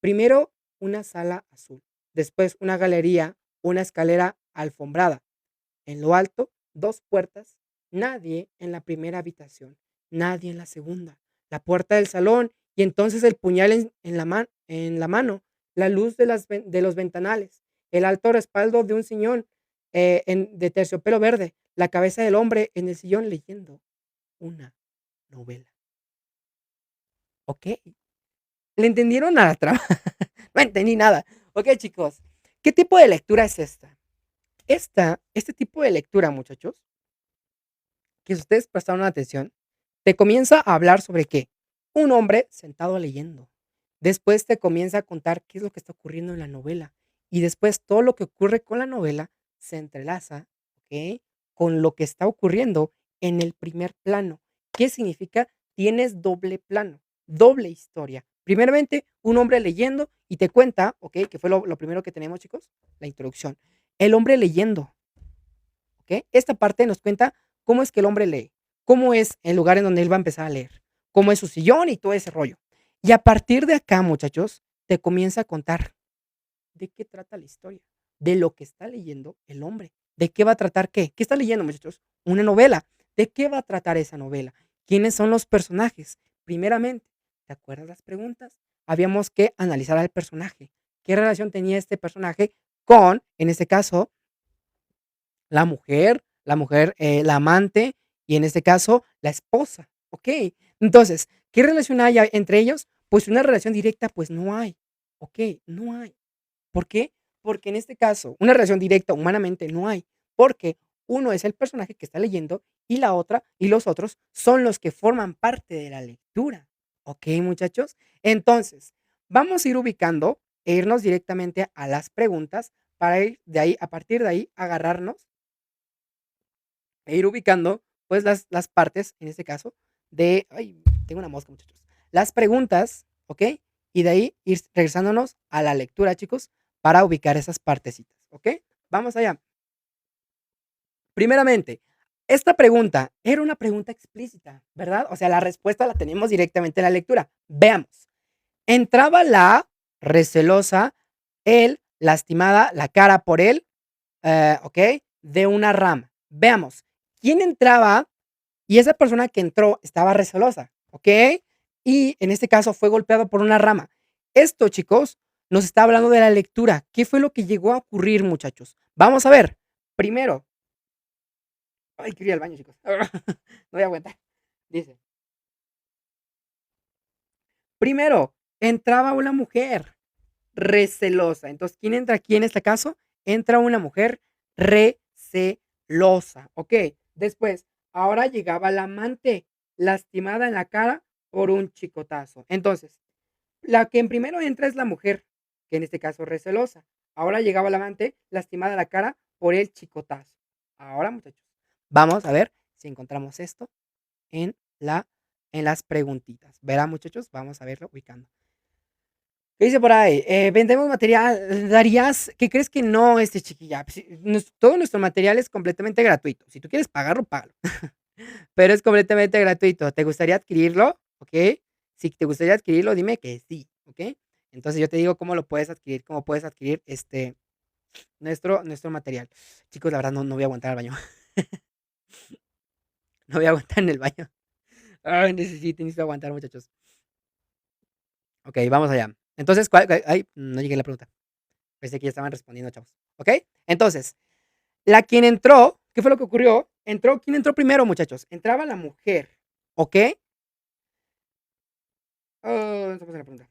Primero una sala azul, después una galería, una escalera alfombrada. En lo alto, 2 puertas. Nadie en la primera habitación, nadie en la segunda. La puerta del salón y entonces el puñal en la mano, la luz de los ventanales, el alto respaldo de un sillón de terciopelo verde, la cabeza del hombre en el sillón leyendo una novela. ¿Ok? ¿Le entendieron a la trama? No entendí nada. Ok, chicos. ¿Qué tipo de lectura es esta? Este tipo de lectura, muchachos, que si ustedes prestaron atención, te comienza a hablar sobre qué. Un hombre sentado leyendo. Después te comienza a contar qué es lo que está ocurriendo en la novela. Y después todo lo que ocurre con la novela se entrelaza, ¿ok? Con lo que está ocurriendo en el primer plano. ¿Qué significa? Tienes doble plano, doble historia. Primeramente, un hombre leyendo y te cuenta, ¿ok? Que fue lo primero que tenemos, chicos, la introducción. El hombre leyendo, ¿ok? Esta parte nos cuenta cómo es que el hombre lee, cómo es el lugar en donde él va a empezar a leer, cómo es su sillón y todo ese rollo. Y a partir de acá, muchachos, te comienza a contar de qué trata la historia, de lo que está leyendo el hombre, de qué va a tratar qué. ¿Qué está leyendo, muchachos? Una novela. ¿De qué va a tratar esa novela? ¿Quiénes son los personajes? Primeramente, ¿te acuerdas las preguntas? Habíamos que analizar al personaje. ¿Qué relación tenía este personaje con, en este caso, la amante y en este caso la esposa, ¿ok? Entonces, ¿qué relación hay entre ellos? Pues una relación directa, pues no hay, ¿ok? No hay. ¿Por qué? Porque en este caso, una relación directa humanamente no hay, porque uno es el personaje que está leyendo y la otra y los otros son los que forman parte de la lectura, ¿ok, muchachos? Entonces, vamos a ir ubicando e irnos directamente a las preguntas para ir de ahí, a partir de ahí, agarrarnos e ir ubicando, pues, las partes, en este caso, de ay, tengo una mosca, muchachos. Las preguntas, ¿ok? Y de ahí ir regresándonos a la lectura, chicos, para ubicar esas partecitas, ¿ok? Vamos allá. Primeramente, esta pregunta era una pregunta explícita, ¿verdad? O sea, la respuesta la tenemos directamente en la lectura. Veamos. Entraba la recelosa, el lastimada, la cara por él, ¿ok? De una rama. Veamos. ¿Quién entraba? Y esa persona que entró estaba recelosa, ¿ok? Y en este caso fue golpeado por una rama. Esto, chicos, nos está hablando de la lectura. ¿Qué fue lo que llegó a ocurrir, muchachos? Vamos a ver. Primero, ay, quiero ir al baño, chicos. No voy a aguantar. Dice, primero, entraba una mujer recelosa. Entonces, ¿quién entra aquí en este caso? Entra una mujer recelosa. Ok. Después, ahora llegaba la amante, lastimada en la cara por un chicotazo. Entonces, la que en primero entra es la mujer, que en este caso recelosa. Ahora llegaba la amante, lastimada en la cara por el chicotazo. Ahora, muchachos, vamos a ver si encontramos esto en, la, en las preguntitas. Verá, muchachos, vamos a verlo ubicando. ¿Qué dice por ahí? Vendemos material. ¿Darías? ¿Qué crees que no, chiquilla? Pues, todo nuestro material es completamente gratuito. Si tú quieres pagarlo, págalo. Pero es completamente gratuito. ¿Te gustaría adquirirlo? ¿Ok? Si te gustaría adquirirlo, dime que sí. ¿Ok? Entonces yo te digo cómo lo puedes adquirir, cómo puedes adquirir nuestro material. Chicos, la verdad no voy a aguantar al baño. No voy a aguantar en el baño. Ay, necesito aguantar, muchachos. Ok, vamos allá. Entonces, ay, no llegué a la pregunta. Pensé que ya estaban respondiendo, chavos. ¿Ok? Entonces, la quien entró, ¿qué fue lo que ocurrió? ¿Quién entró primero, muchachos? Entraba la mujer. ¿Ok? Oh, esa fue la pregunta.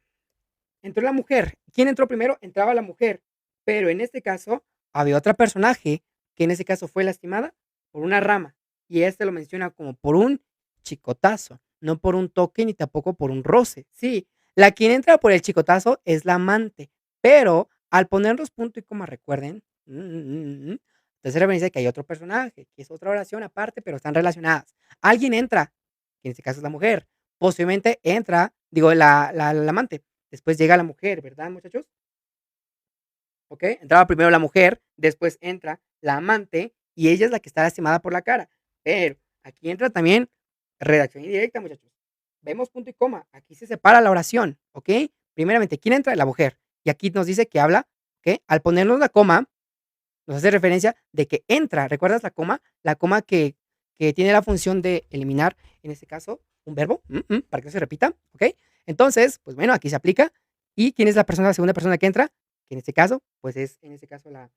Entró la mujer. ¿Quién entró primero? Entraba la mujer. Pero en este caso, había otra personaje que en este caso fue lastimada por una rama. Y este lo menciona como por un chicotazo, no por un toque ni tampoco por un roce. Sí, la quien entra por el chicotazo es la amante. Pero al ponerlos punto y coma, recuerden, tercera vez dice que hay otro personaje, que es otra oración aparte, pero están relacionadas. Alguien entra, que en este caso es la mujer. Posiblemente entra, digo, la amante. Después llega la mujer, ¿verdad, muchachos? ¿Ok? Entraba primero la mujer, después entra la amante y ella es la que está lastimada por la cara. Pero aquí entra también redacción indirecta, muchachos. Vemos punto y coma. Aquí se separa la oración, ¿ok? Primeramente, ¿quién entra? La mujer. Y aquí nos dice que habla, ¿ok? Al ponernos la coma, nos hace referencia de que entra. ¿Recuerdas la coma? La coma que tiene la función de eliminar, en este caso, un verbo, para que no se repita, ¿ok? Entonces, pues bueno, aquí se aplica. ¿Y quién es la segunda persona que entra? Que en este caso, pues es en este caso la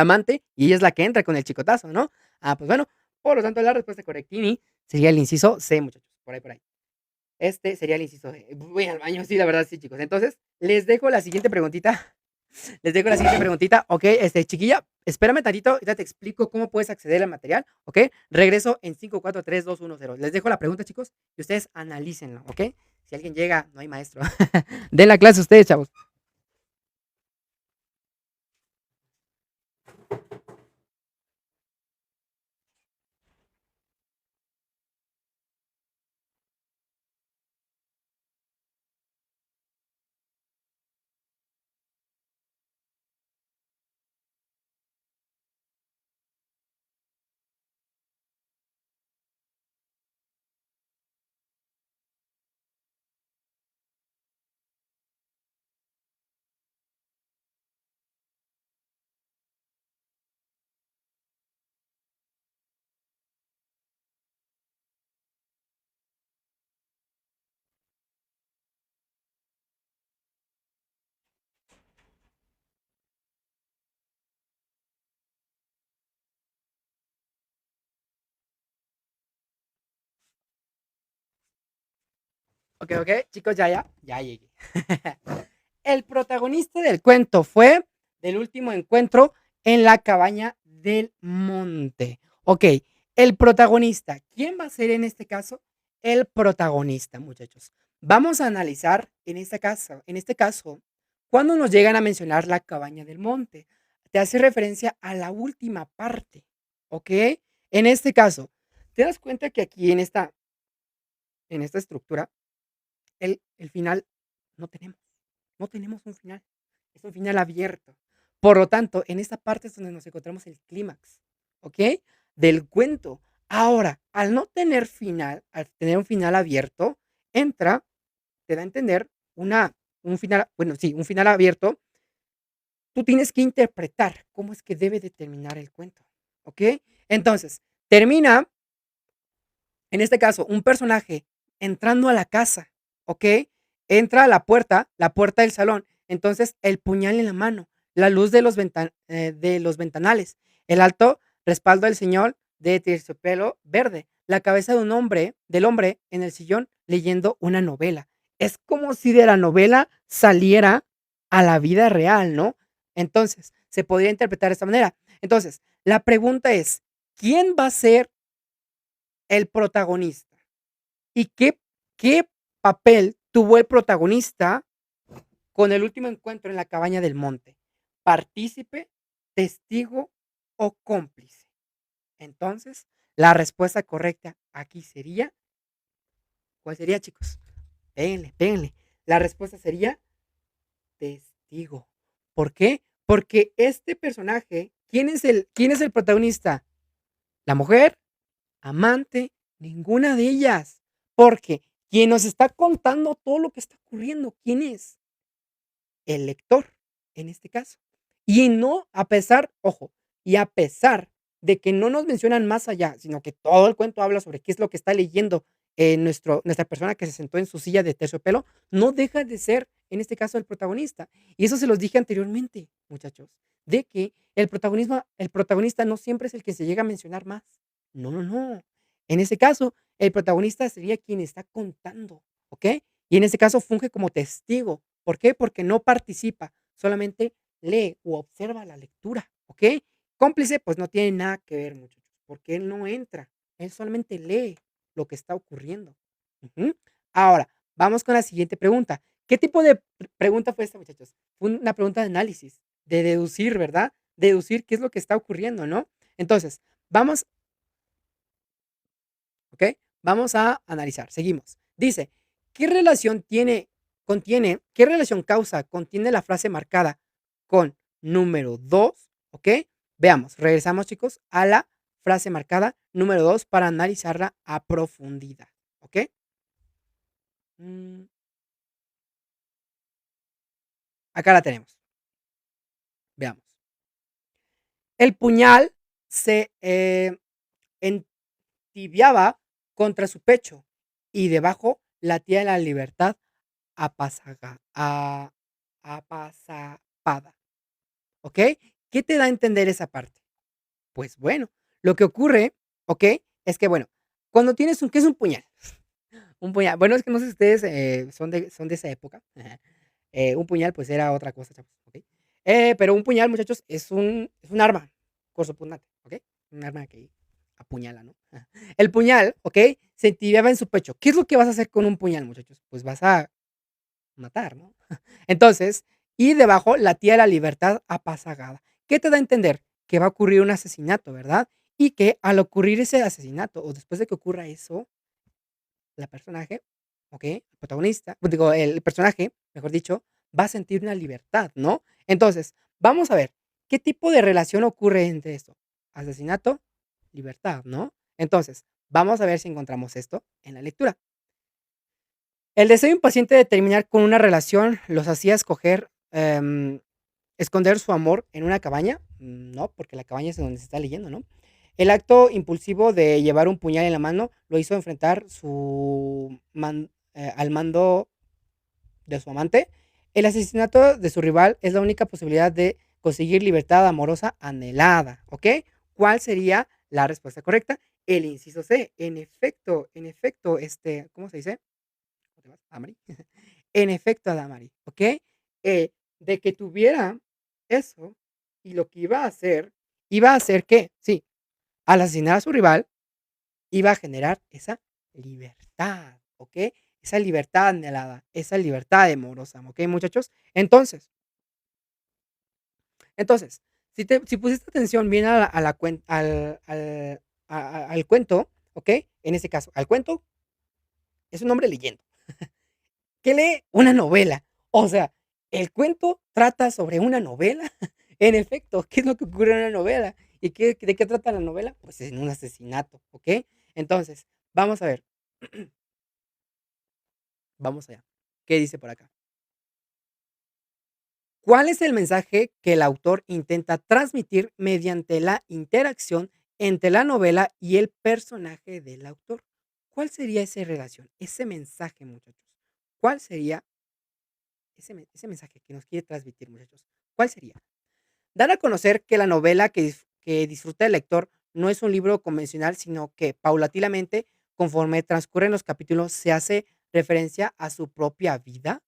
amante y ella es la que entra con el chicotazo, ¿no? Ah, pues bueno, por lo tanto, la respuesta correctini sería el inciso C, muchachos, por ahí, por ahí. Este sería el inciso D. Voy al baño, sí, la verdad, sí, chicos. Entonces, les dejo la siguiente preguntita. Les dejo la siguiente preguntita. Ok, chiquilla, espérame tantito, ya te explico cómo puedes acceder al material. Ok, regreso en 5, 4, 3, 2, 1, 0. Les dejo la pregunta, chicos, y ustedes analícenlo. Ok, si alguien llega, no hay maestro. Den la clase ustedes, chavos. Ok, ok, chicos, ya llegué. El protagonista del cuento fue del último encuentro en la cabaña del monte. Ok, el protagonista. ¿Quién va a ser en este caso? El protagonista, muchachos. Vamos a analizar en este caso, cuando nos llegan a mencionar la cabaña del monte. Te hace referencia a la última parte, ¿ok? En este caso, te das cuenta que aquí en esta estructura, el final no tenemos. No tenemos un final. Es un final abierto. Por lo tanto, en esta parte es donde nos encontramos el clímax, ¿ok? Del cuento. Ahora, al no tener final, al tener un final abierto, entra, te da a entender un final, bueno, sí, un final abierto. Tú tienes que interpretar cómo es que debe de terminar el cuento, ¿ok? Entonces, termina, en este caso, un personaje entrando a la casa, ¿ok? Entra a la puerta del salón. Entonces, el puñal en la mano, la luz de los ventanales, el alto respaldo del señor de terciopelo verde, la cabeza de un hombre, del hombre en el sillón leyendo una novela. Es como si de la novela saliera a la vida real, ¿no? Entonces, se podría interpretar de esta manera. Entonces, la pregunta es, ¿quién va a ser el protagonista? ¿Y qué papel tuvo el protagonista con el último encuentro en la cabaña del monte? ¿Partícipe, testigo o cómplice? Entonces, la respuesta correcta aquí sería, ¿cuál sería, chicos? Péguenle, péguenle. La respuesta sería testigo. ¿Por qué? Porque este personaje, quién es el protagonista? ¿La mujer? ¿Amante? Ninguna de ellas. Porque quien nos está contando todo lo que está ocurriendo, ¿quién es? El lector, en este caso. Y no, a pesar, ojo, y a pesar de que no nos mencionan más allá, sino que todo el cuento habla sobre qué es lo que está leyendo nuestra persona que se sentó en su silla de terciopelo, no deja de ser, en este caso, el protagonista. Y eso se los dije anteriormente, muchachos, de que el protagonista no siempre es el que se llega a mencionar más. No, no, no. En ese caso, el protagonista sería quien está contando, ¿ok? Y en ese caso funge como testigo. ¿Por qué? Porque no participa, solamente lee o observa la lectura, ¿ok? Cómplice, pues no tiene nada que ver, muchachos, porque él no entra, él solamente lee lo que está ocurriendo. Ujú. Ahora, vamos con la siguiente pregunta. ¿Qué tipo de pregunta fue esta, muchachos? Fue una pregunta de análisis, de deducir, ¿verdad? Deducir qué es lo que está ocurriendo, ¿no? Entonces, vamos, ¿ok? Vamos a analizar. Seguimos. Dice, ¿qué relación qué relación contiene la frase marcada con número 2? ¿Ok? Veamos, regresamos, chicos, a la frase marcada número 2 para analizarla a profundidad. ¿Ok? Mm, Acá la tenemos. Veamos. El puñal se entibiaba contra su pecho y debajo latía la libertad apasaga a apazapada, ¿ok? ¿Qué te da a entender esa parte? Pues bueno, lo que ocurre, ¿ok? Es que, bueno, cuando tienes ¿qué es un puñal? Un puñal, bueno, es que no sé si ustedes son de esa época. Un puñal, pues era otra cosa, chavos, ¿ok? Pero un puñal, muchachos, es un arma cortopunzante, ¿ok? Un arma que apuñala, ¿no? El puñal, ¿ok? Se entibiaba en su pecho. ¿Qué es lo que vas a hacer con un puñal, muchachos? Pues vas a matar, ¿no? Entonces, y debajo la tía de la libertad apazagada. ¿Qué te da a entender? Que va a ocurrir un asesinato, ¿verdad? Y que al ocurrir ese asesinato, o después de que ocurra eso, la personaje, ¿ok? El protagonista, pues digo, el personaje, mejor dicho, va a sentir una libertad, ¿no? Entonces, vamos a ver, ¿qué tipo de relación ocurre entre esto? Asesinato, libertad, ¿no? Entonces, vamos a ver si encontramos esto en la lectura. El deseo impaciente de terminar con una relación los hacía esconder su amor en una cabaña, no, porque la cabaña es donde se está leyendo, ¿no? El acto impulsivo de llevar un puñal en la mano lo hizo enfrentar al mando de su amante. El asesinato de su rival es la única posibilidad de conseguir libertad amorosa anhelada, ¿ok? ¿Cuál sería la respuesta correcta? El inciso C. En efecto, ¿cómo se dice? Adamari. En efecto, Adamari, ¿ok? De que tuviera eso y lo que iba a hacer que, sí, al asesinar a su rival, iba a generar esa libertad, ¿ok? Esa libertad anhelada, esa libertad amorosa, ¿ok, muchachos? Entonces, si pusiste atención bien a la al cuento, ¿ok? En este caso, al cuento es un hombre leyendo. Que lee una novela. O sea, el cuento trata sobre una novela. En efecto, ¿qué es lo que ocurre en una novela? ¿Y de qué trata la novela? Pues en un asesinato, ¿ok? Entonces, vamos a ver. Vamos allá. ¿Qué dice por acá? ¿Cuál es el mensaje que el autor intenta transmitir mediante la interacción entre la novela y el personaje del autor? ¿Cuál sería esa relación, ese mensaje, muchachos? ¿Cuál sería ese mensaje que nos quiere transmitir, muchachos? ¿Cuál sería? Dar a conocer que la novela que disfruta el lector no es un libro convencional, sino que paulatinamente, conforme transcurren los capítulos, se hace referencia a su propia vida.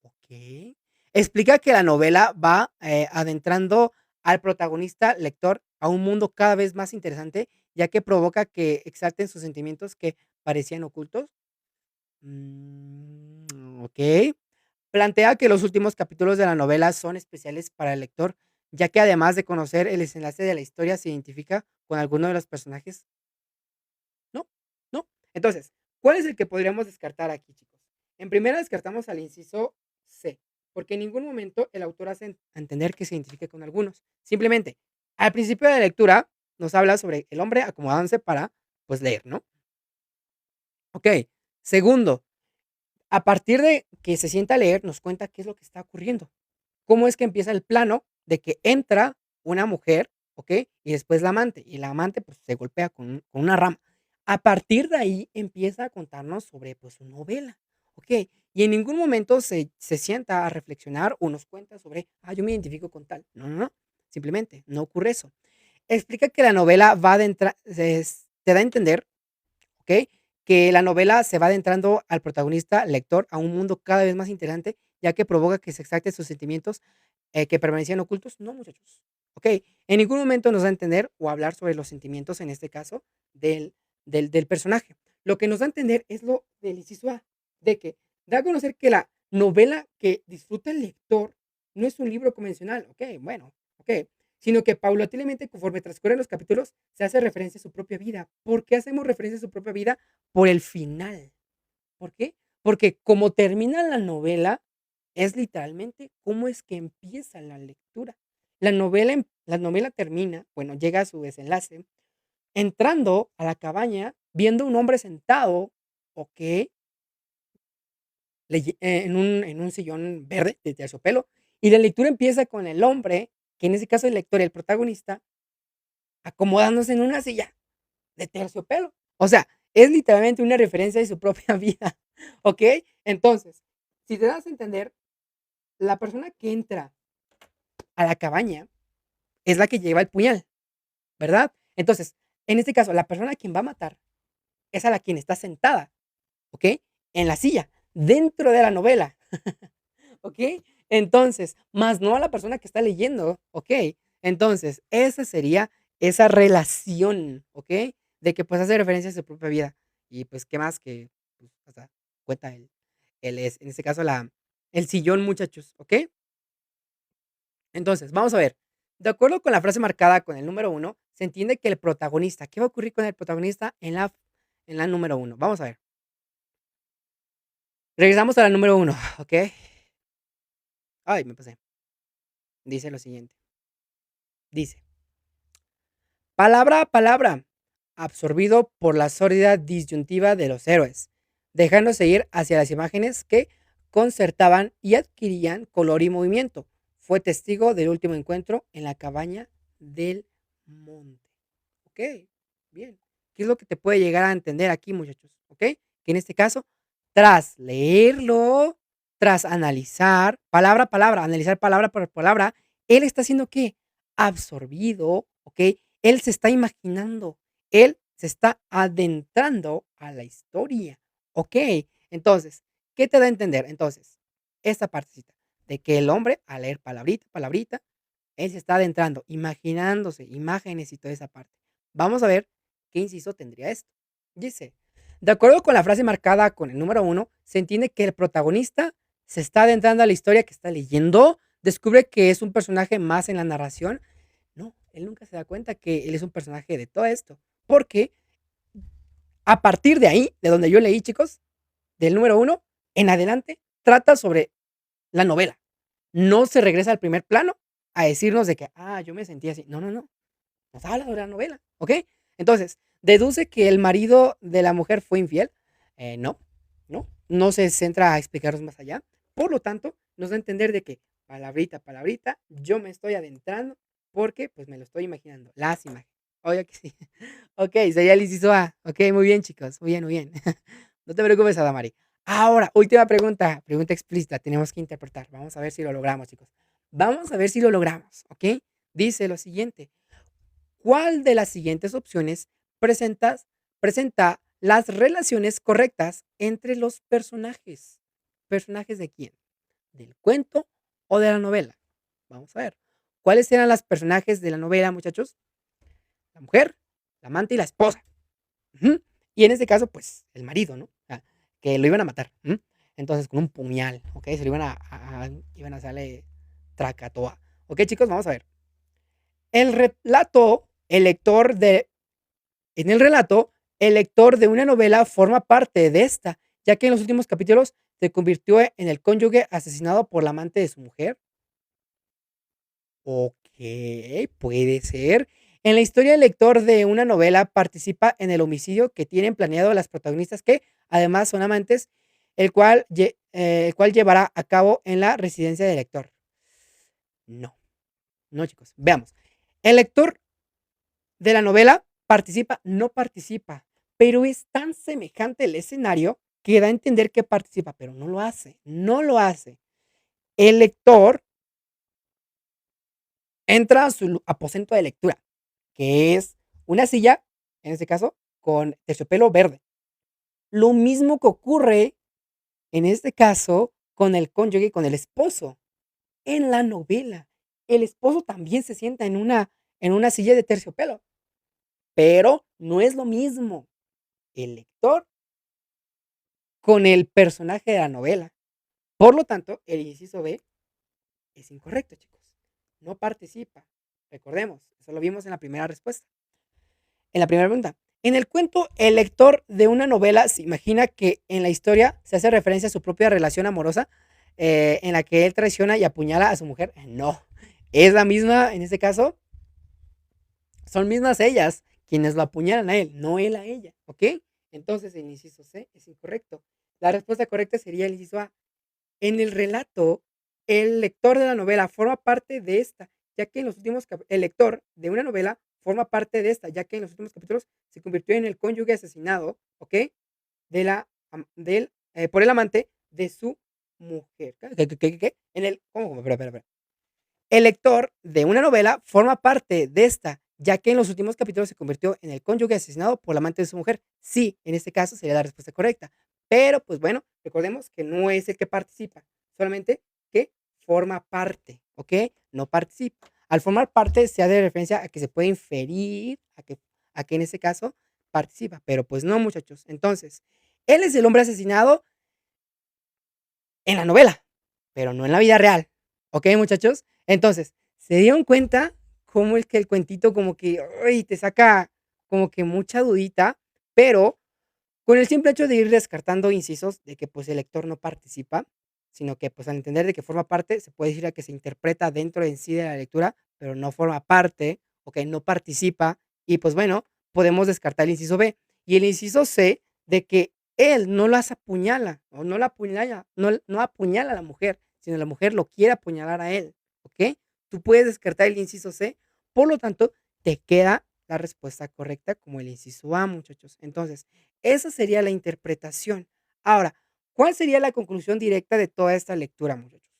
Ok. Explica que la novela va adentrando al protagonista lector a un mundo cada vez más interesante, ya que provoca que exalten sus sentimientos que parecían ocultos. Ok. Plantea que los últimos capítulos de la novela son especiales para el lector, ya que además de conocer el desenlace de la historia, se identifica con alguno de los personajes. No, no. Entonces, ¿cuál es el que podríamos descartar aquí, chicos? En primera descartamos al inciso C, porque en ningún momento el autor hace entender que se identifique con algunos. Simplemente, al principio de la lectura nos habla sobre el hombre acomodándose para, pues, leer, ¿no? Ok. Segundo, a partir de que se sienta a leer, nos cuenta qué es lo que está ocurriendo. Cómo es que empieza el plano de que entra una mujer, ¿ok? Y después la amante. Y la amante, pues, se golpea con una rama. A partir de ahí empieza a contarnos sobre, pues, su novela, ¿ok? Y en ningún momento se sienta a reflexionar o nos cuenta sobre, yo me identifico con tal. No, no, no. Simplemente no ocurre eso. Explica que la novela va a adentrar, te da a entender, ¿ok? Que la novela se va adentrando al protagonista, lector, a un mundo cada vez más interesante, ya que provoca que se exalten sus sentimientos que permanecían ocultos. No, muchachos. ¿Ok? En ningún momento nos da a entender o hablar sobre los sentimientos, en este caso, del personaje. Lo que nos da a entender es lo del inciso A, de que da a conocer que la novela que disfruta el lector no es un libro convencional. Ok, bueno, ok. Sino que paulatinamente, conforme transcurren los capítulos, se hace referencia a su propia vida. ¿Por qué hacemos referencia a su propia vida? Por el final. ¿Por qué? Porque como termina la novela, es literalmente cómo es que empieza la lectura. La novela termina, bueno, llega a su desenlace, entrando a la cabaña, viendo un hombre sentado, ¿ok? En un sillón verde de terciopelo. Y la lectura empieza con el hombre, que en ese caso es el lector y el protagonista, acomodándose en una silla de terciopelo. O sea, es literalmente una referencia de su propia vida, ¿ok? Entonces, si te das a entender, la persona que entra a la cabaña es la que lleva el puñal, ¿verdad? Entonces, en este caso, la persona a quien va a matar es a la quien está sentada, ¿ok? En la silla, dentro de la novela, ¿ok? Entonces, más no a la persona que está leyendo, ¿ok? Entonces, esa sería esa relación, ¿ok? De que pues hace referencia a su propia vida. Y pues, ¿qué más que, pues, o sea, cuenta en este caso, el sillón, muchachos, ¿ok? Entonces, vamos a ver. De acuerdo con la frase marcada con el número uno, se entiende que el protagonista, ¿qué va a ocurrir con el protagonista en la número uno? Vamos a ver. Regresamos a la número uno, ¿ok? Ay, me pasé. Dice lo siguiente. Dice, palabra a palabra, absorbido por la sórdida disyuntiva de los héroes, dejándose ir hacia las imágenes que concertaban y adquirían color y movimiento. Fue testigo del último encuentro en la cabaña del monte. Ok, bien. ¿Qué es lo que te puede llegar a entender aquí, muchachos? Ok, que en este caso, tras leerlo, tras analizar palabra a palabra, analizar palabra por palabra, él está haciendo qué? Absorbido, ¿ok? Él se está imaginando, él se está adentrando a la historia, ¿ok? Entonces, ¿qué te da a entender? Entonces, esta partecita de que el hombre, al leer palabrita, palabrita, él se está adentrando, imaginándose imágenes y toda esa parte. Vamos a ver qué inciso tendría esto. Dice, de acuerdo con la frase marcada con el número uno, se entiende que el protagonista se está adentrando a la historia que está leyendo, descubre que es un personaje más en la narración. No, él nunca se da cuenta que él es un personaje de todo esto. Porque a partir de ahí, de donde yo leí, chicos, del número uno, en adelante, trata sobre la novela. No se regresa al primer plano a decirnos de que, yo me sentí así. No, no, no. Nos habla de la novela, ¿ok? Entonces, deduce que el marido de la mujer fue infiel. No, no, no se centra a explicarnos más allá. Por lo tanto, nos da a entender de que, palabrita, palabrita, yo me estoy adentrando porque, pues, me lo estoy imaginando. Las imágenes. Oye, que sí. Ok, sería el inciso A. Ok, muy bien, chicos. Muy bien, muy bien. No te preocupes, Adamari. Ahora, última pregunta. Pregunta explícita. Tenemos que interpretar. Vamos a ver si lo logramos, chicos. Vamos a ver si lo logramos, ¿ok? Dice lo siguiente. ¿Cuál de las siguientes opciones presenta las relaciones correctas entre los personajes? ¿Personajes de quién? ¿Del cuento o de la novela? Vamos a ver. ¿Cuáles eran los personajes de la novela, muchachos? La mujer, la amante y la esposa. Ujú. Y en este caso, pues, el marido, ¿no? Que lo iban a matar. Entonces, con un puñal, ¿ok? Se lo iban a hacerle tracatoa. Ok, chicos, vamos a ver. El relato, el lector de En el relato, el lector de una novela forma parte de esta, ya que en los últimos capítulos se convirtió en el cónyuge asesinado por la amante de su mujer. Ok, puede ser. En la historia, el lector de una novela participa en el homicidio que tienen planeado las protagonistas que, además, son amantes, el cual llevará a cabo en la residencia del lector. No, no, chicos. Veamos. El lector de la novela no participa, pero es tan semejante el escenario que da a entender que participa, pero no lo hace, no lo hace. El lector entra a su aposento de lectura, que es una silla, en este caso, con terciopelo verde. Lo mismo que ocurre, en este caso, con el cónyuge, con el esposo. En la novela, el esposo también se sienta en una silla de terciopelo, pero no es lo mismo el lector con el personaje de la novela. Por lo tanto, el inciso B es incorrecto, chicos. No participa. Recordemos, eso lo vimos en la primera respuesta. En la primera pregunta. En el cuento, el lector de una novela se imagina que en la historia se hace referencia a su propia relación amorosa en la que él traiciona y apuñala a su mujer. No, es la misma, en este caso, son mismas ellas quienes lo apuñalan a él, no él a ella, ¿ok? Entonces el inciso C es incorrecto. La respuesta correcta sería el inciso A. En el relato, el lector de la novela forma parte de esta, ya que en los últimos el lector de una novela forma parte de esta, ya que en los últimos capítulos se convirtió en el cónyuge asesinado, ¿ok? Por el amante de su mujer. ¿Qué? ¿Cómo? Espera. El lector de una novela forma parte de esta, ya que en los últimos capítulos se convirtió en el cónyuge asesinado por la amante de su mujer. Sí, en este caso sería la respuesta correcta. Pero, pues bueno, recordemos que no es el que participa, solamente que forma parte, ¿ok? No participa. Al formar parte se hace referencia a que se puede inferir a que en ese caso participa, pero pues no, muchachos. Entonces, él es el hombre asesinado en la novela, pero no en la vida real. ¿Ok, muchachos? Entonces, ¿se dieron cuenta cómo es que el cuentito como que te saca como que mucha dudita? Pero con el simple hecho de ir descartando incisos de que pues el lector no participa, sino que pues al entender de que forma parte, se puede decir a que se interpreta dentro en sí de la lectura, pero no forma parte, ok, no participa, y pues bueno, podemos descartar el inciso B. Y el inciso C de que él no las apuñala, o no la apuñala, no apuñala a la mujer, sino la mujer lo quiere apuñalar a él, ¿ok? Tú puedes descartar el inciso C, por lo tanto, te queda la respuesta correcta como el inciso A, muchachos. Entonces, esa sería la interpretación. Ahora, ¿cuál sería la conclusión directa de toda esta lectura, muchachos?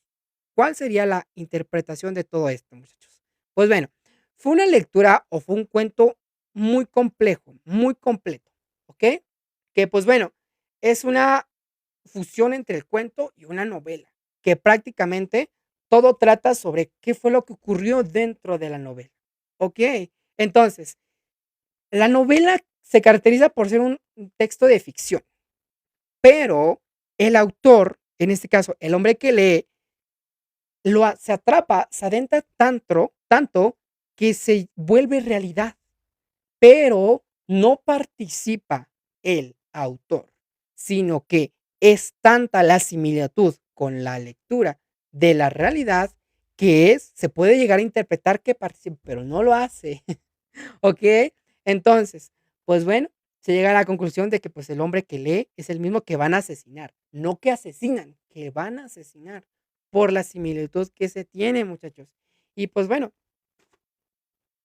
¿Cuál sería la interpretación de todo esto, muchachos? Pues bueno, fue una lectura o fue un cuento muy complejo, muy completo, ¿ok? Que pues bueno, es una fusión entre el cuento y una novela, que prácticamente todo trata sobre qué fue lo que ocurrió dentro de la novela, ¿ok? Entonces, la novela se caracteriza por ser un texto de ficción, pero el autor, en este caso, el hombre que lee, se atrapa, se adentra tanto que se vuelve realidad, pero no participa el autor, sino que es tanta la similitud con la lectura de la realidad que se puede llegar a interpretar que participa, pero no lo hace. ¿Ok? Entonces, pues bueno, se llega a la conclusión de que pues el hombre que lee es el mismo que van a asesinar, no que asesinan, que van a asesinar por la similitud que se tiene, muchachos. Y pues bueno,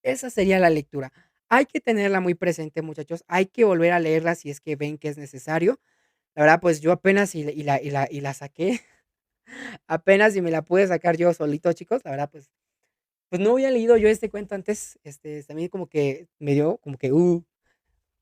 esa sería la lectura. Hay que tenerla muy presente, muchachos. Hay que volver a leerla si es que ven que es necesario. La verdad, pues yo apenas y la saqué, apenas y me la pude sacar yo solito, chicos. La verdad, pues no había leído yo este cuento antes. También como que me dio como que,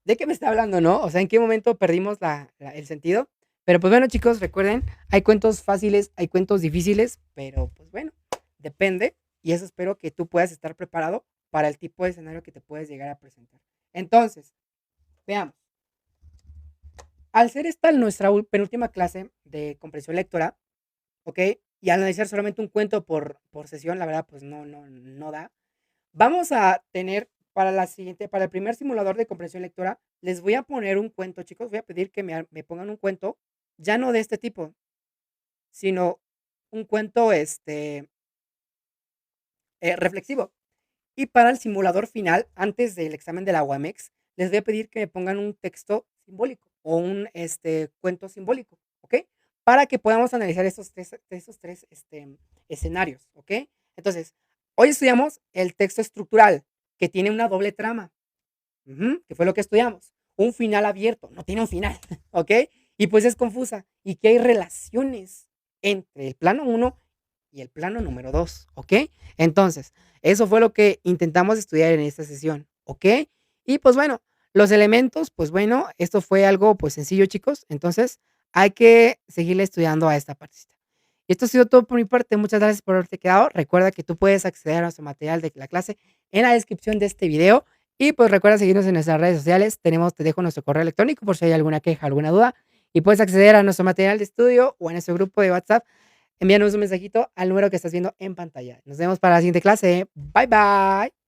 ¿de qué me está hablando, no? O sea, ¿en qué momento perdimos el sentido? Pero pues bueno, chicos, recuerden, hay cuentos fáciles, hay cuentos difíciles, pero pues bueno, depende. Y eso espero que tú puedas estar preparado para el tipo de escenario que te puedes llegar a presentar. Entonces, veamos. Al ser esta nuestra penúltima clase de comprensión lectora, ¿ok? Y analizar solamente un cuento por sesión, la verdad, pues no da. Vamos a tener para el primer simulador de comprensión lectora, les voy a poner un cuento, chicos. Voy a pedir que me pongan un cuento, ya no de este tipo, sino un cuento reflexivo. Y para el simulador final, antes del examen de la UAMEX, les voy a pedir que me pongan un texto simbólico o un cuento simbólico, ¿ok? Para que podamos analizar esos tres escenarios, ¿ok? Entonces, hoy estudiamos el texto estructural, que tiene una doble trama, que fue lo que estudiamos. Un final abierto, no tiene un final, ¿ok? Y pues es confusa y que hay relaciones entre el plano uno y el plano número 2, ¿ok? Entonces, eso fue lo que intentamos estudiar en esta sesión, ¿ok? Y pues bueno, los elementos, pues bueno, esto fue algo pues sencillo, chicos. Entonces, hay que seguirle estudiando a esta partecita. Y esto ha sido todo por mi parte. Muchas gracias por haberte quedado. Recuerda que tú puedes acceder a nuestro material de la clase en la descripción de este video. Y pues recuerda seguirnos en nuestras redes sociales. Te dejo nuestro correo electrónico por si hay alguna queja, alguna duda. Y puedes acceder a nuestro material de estudio o a nuestro grupo de WhatsApp. Envíanos un mensajito al número que estás viendo en pantalla. Nos vemos para la siguiente clase. Bye bye.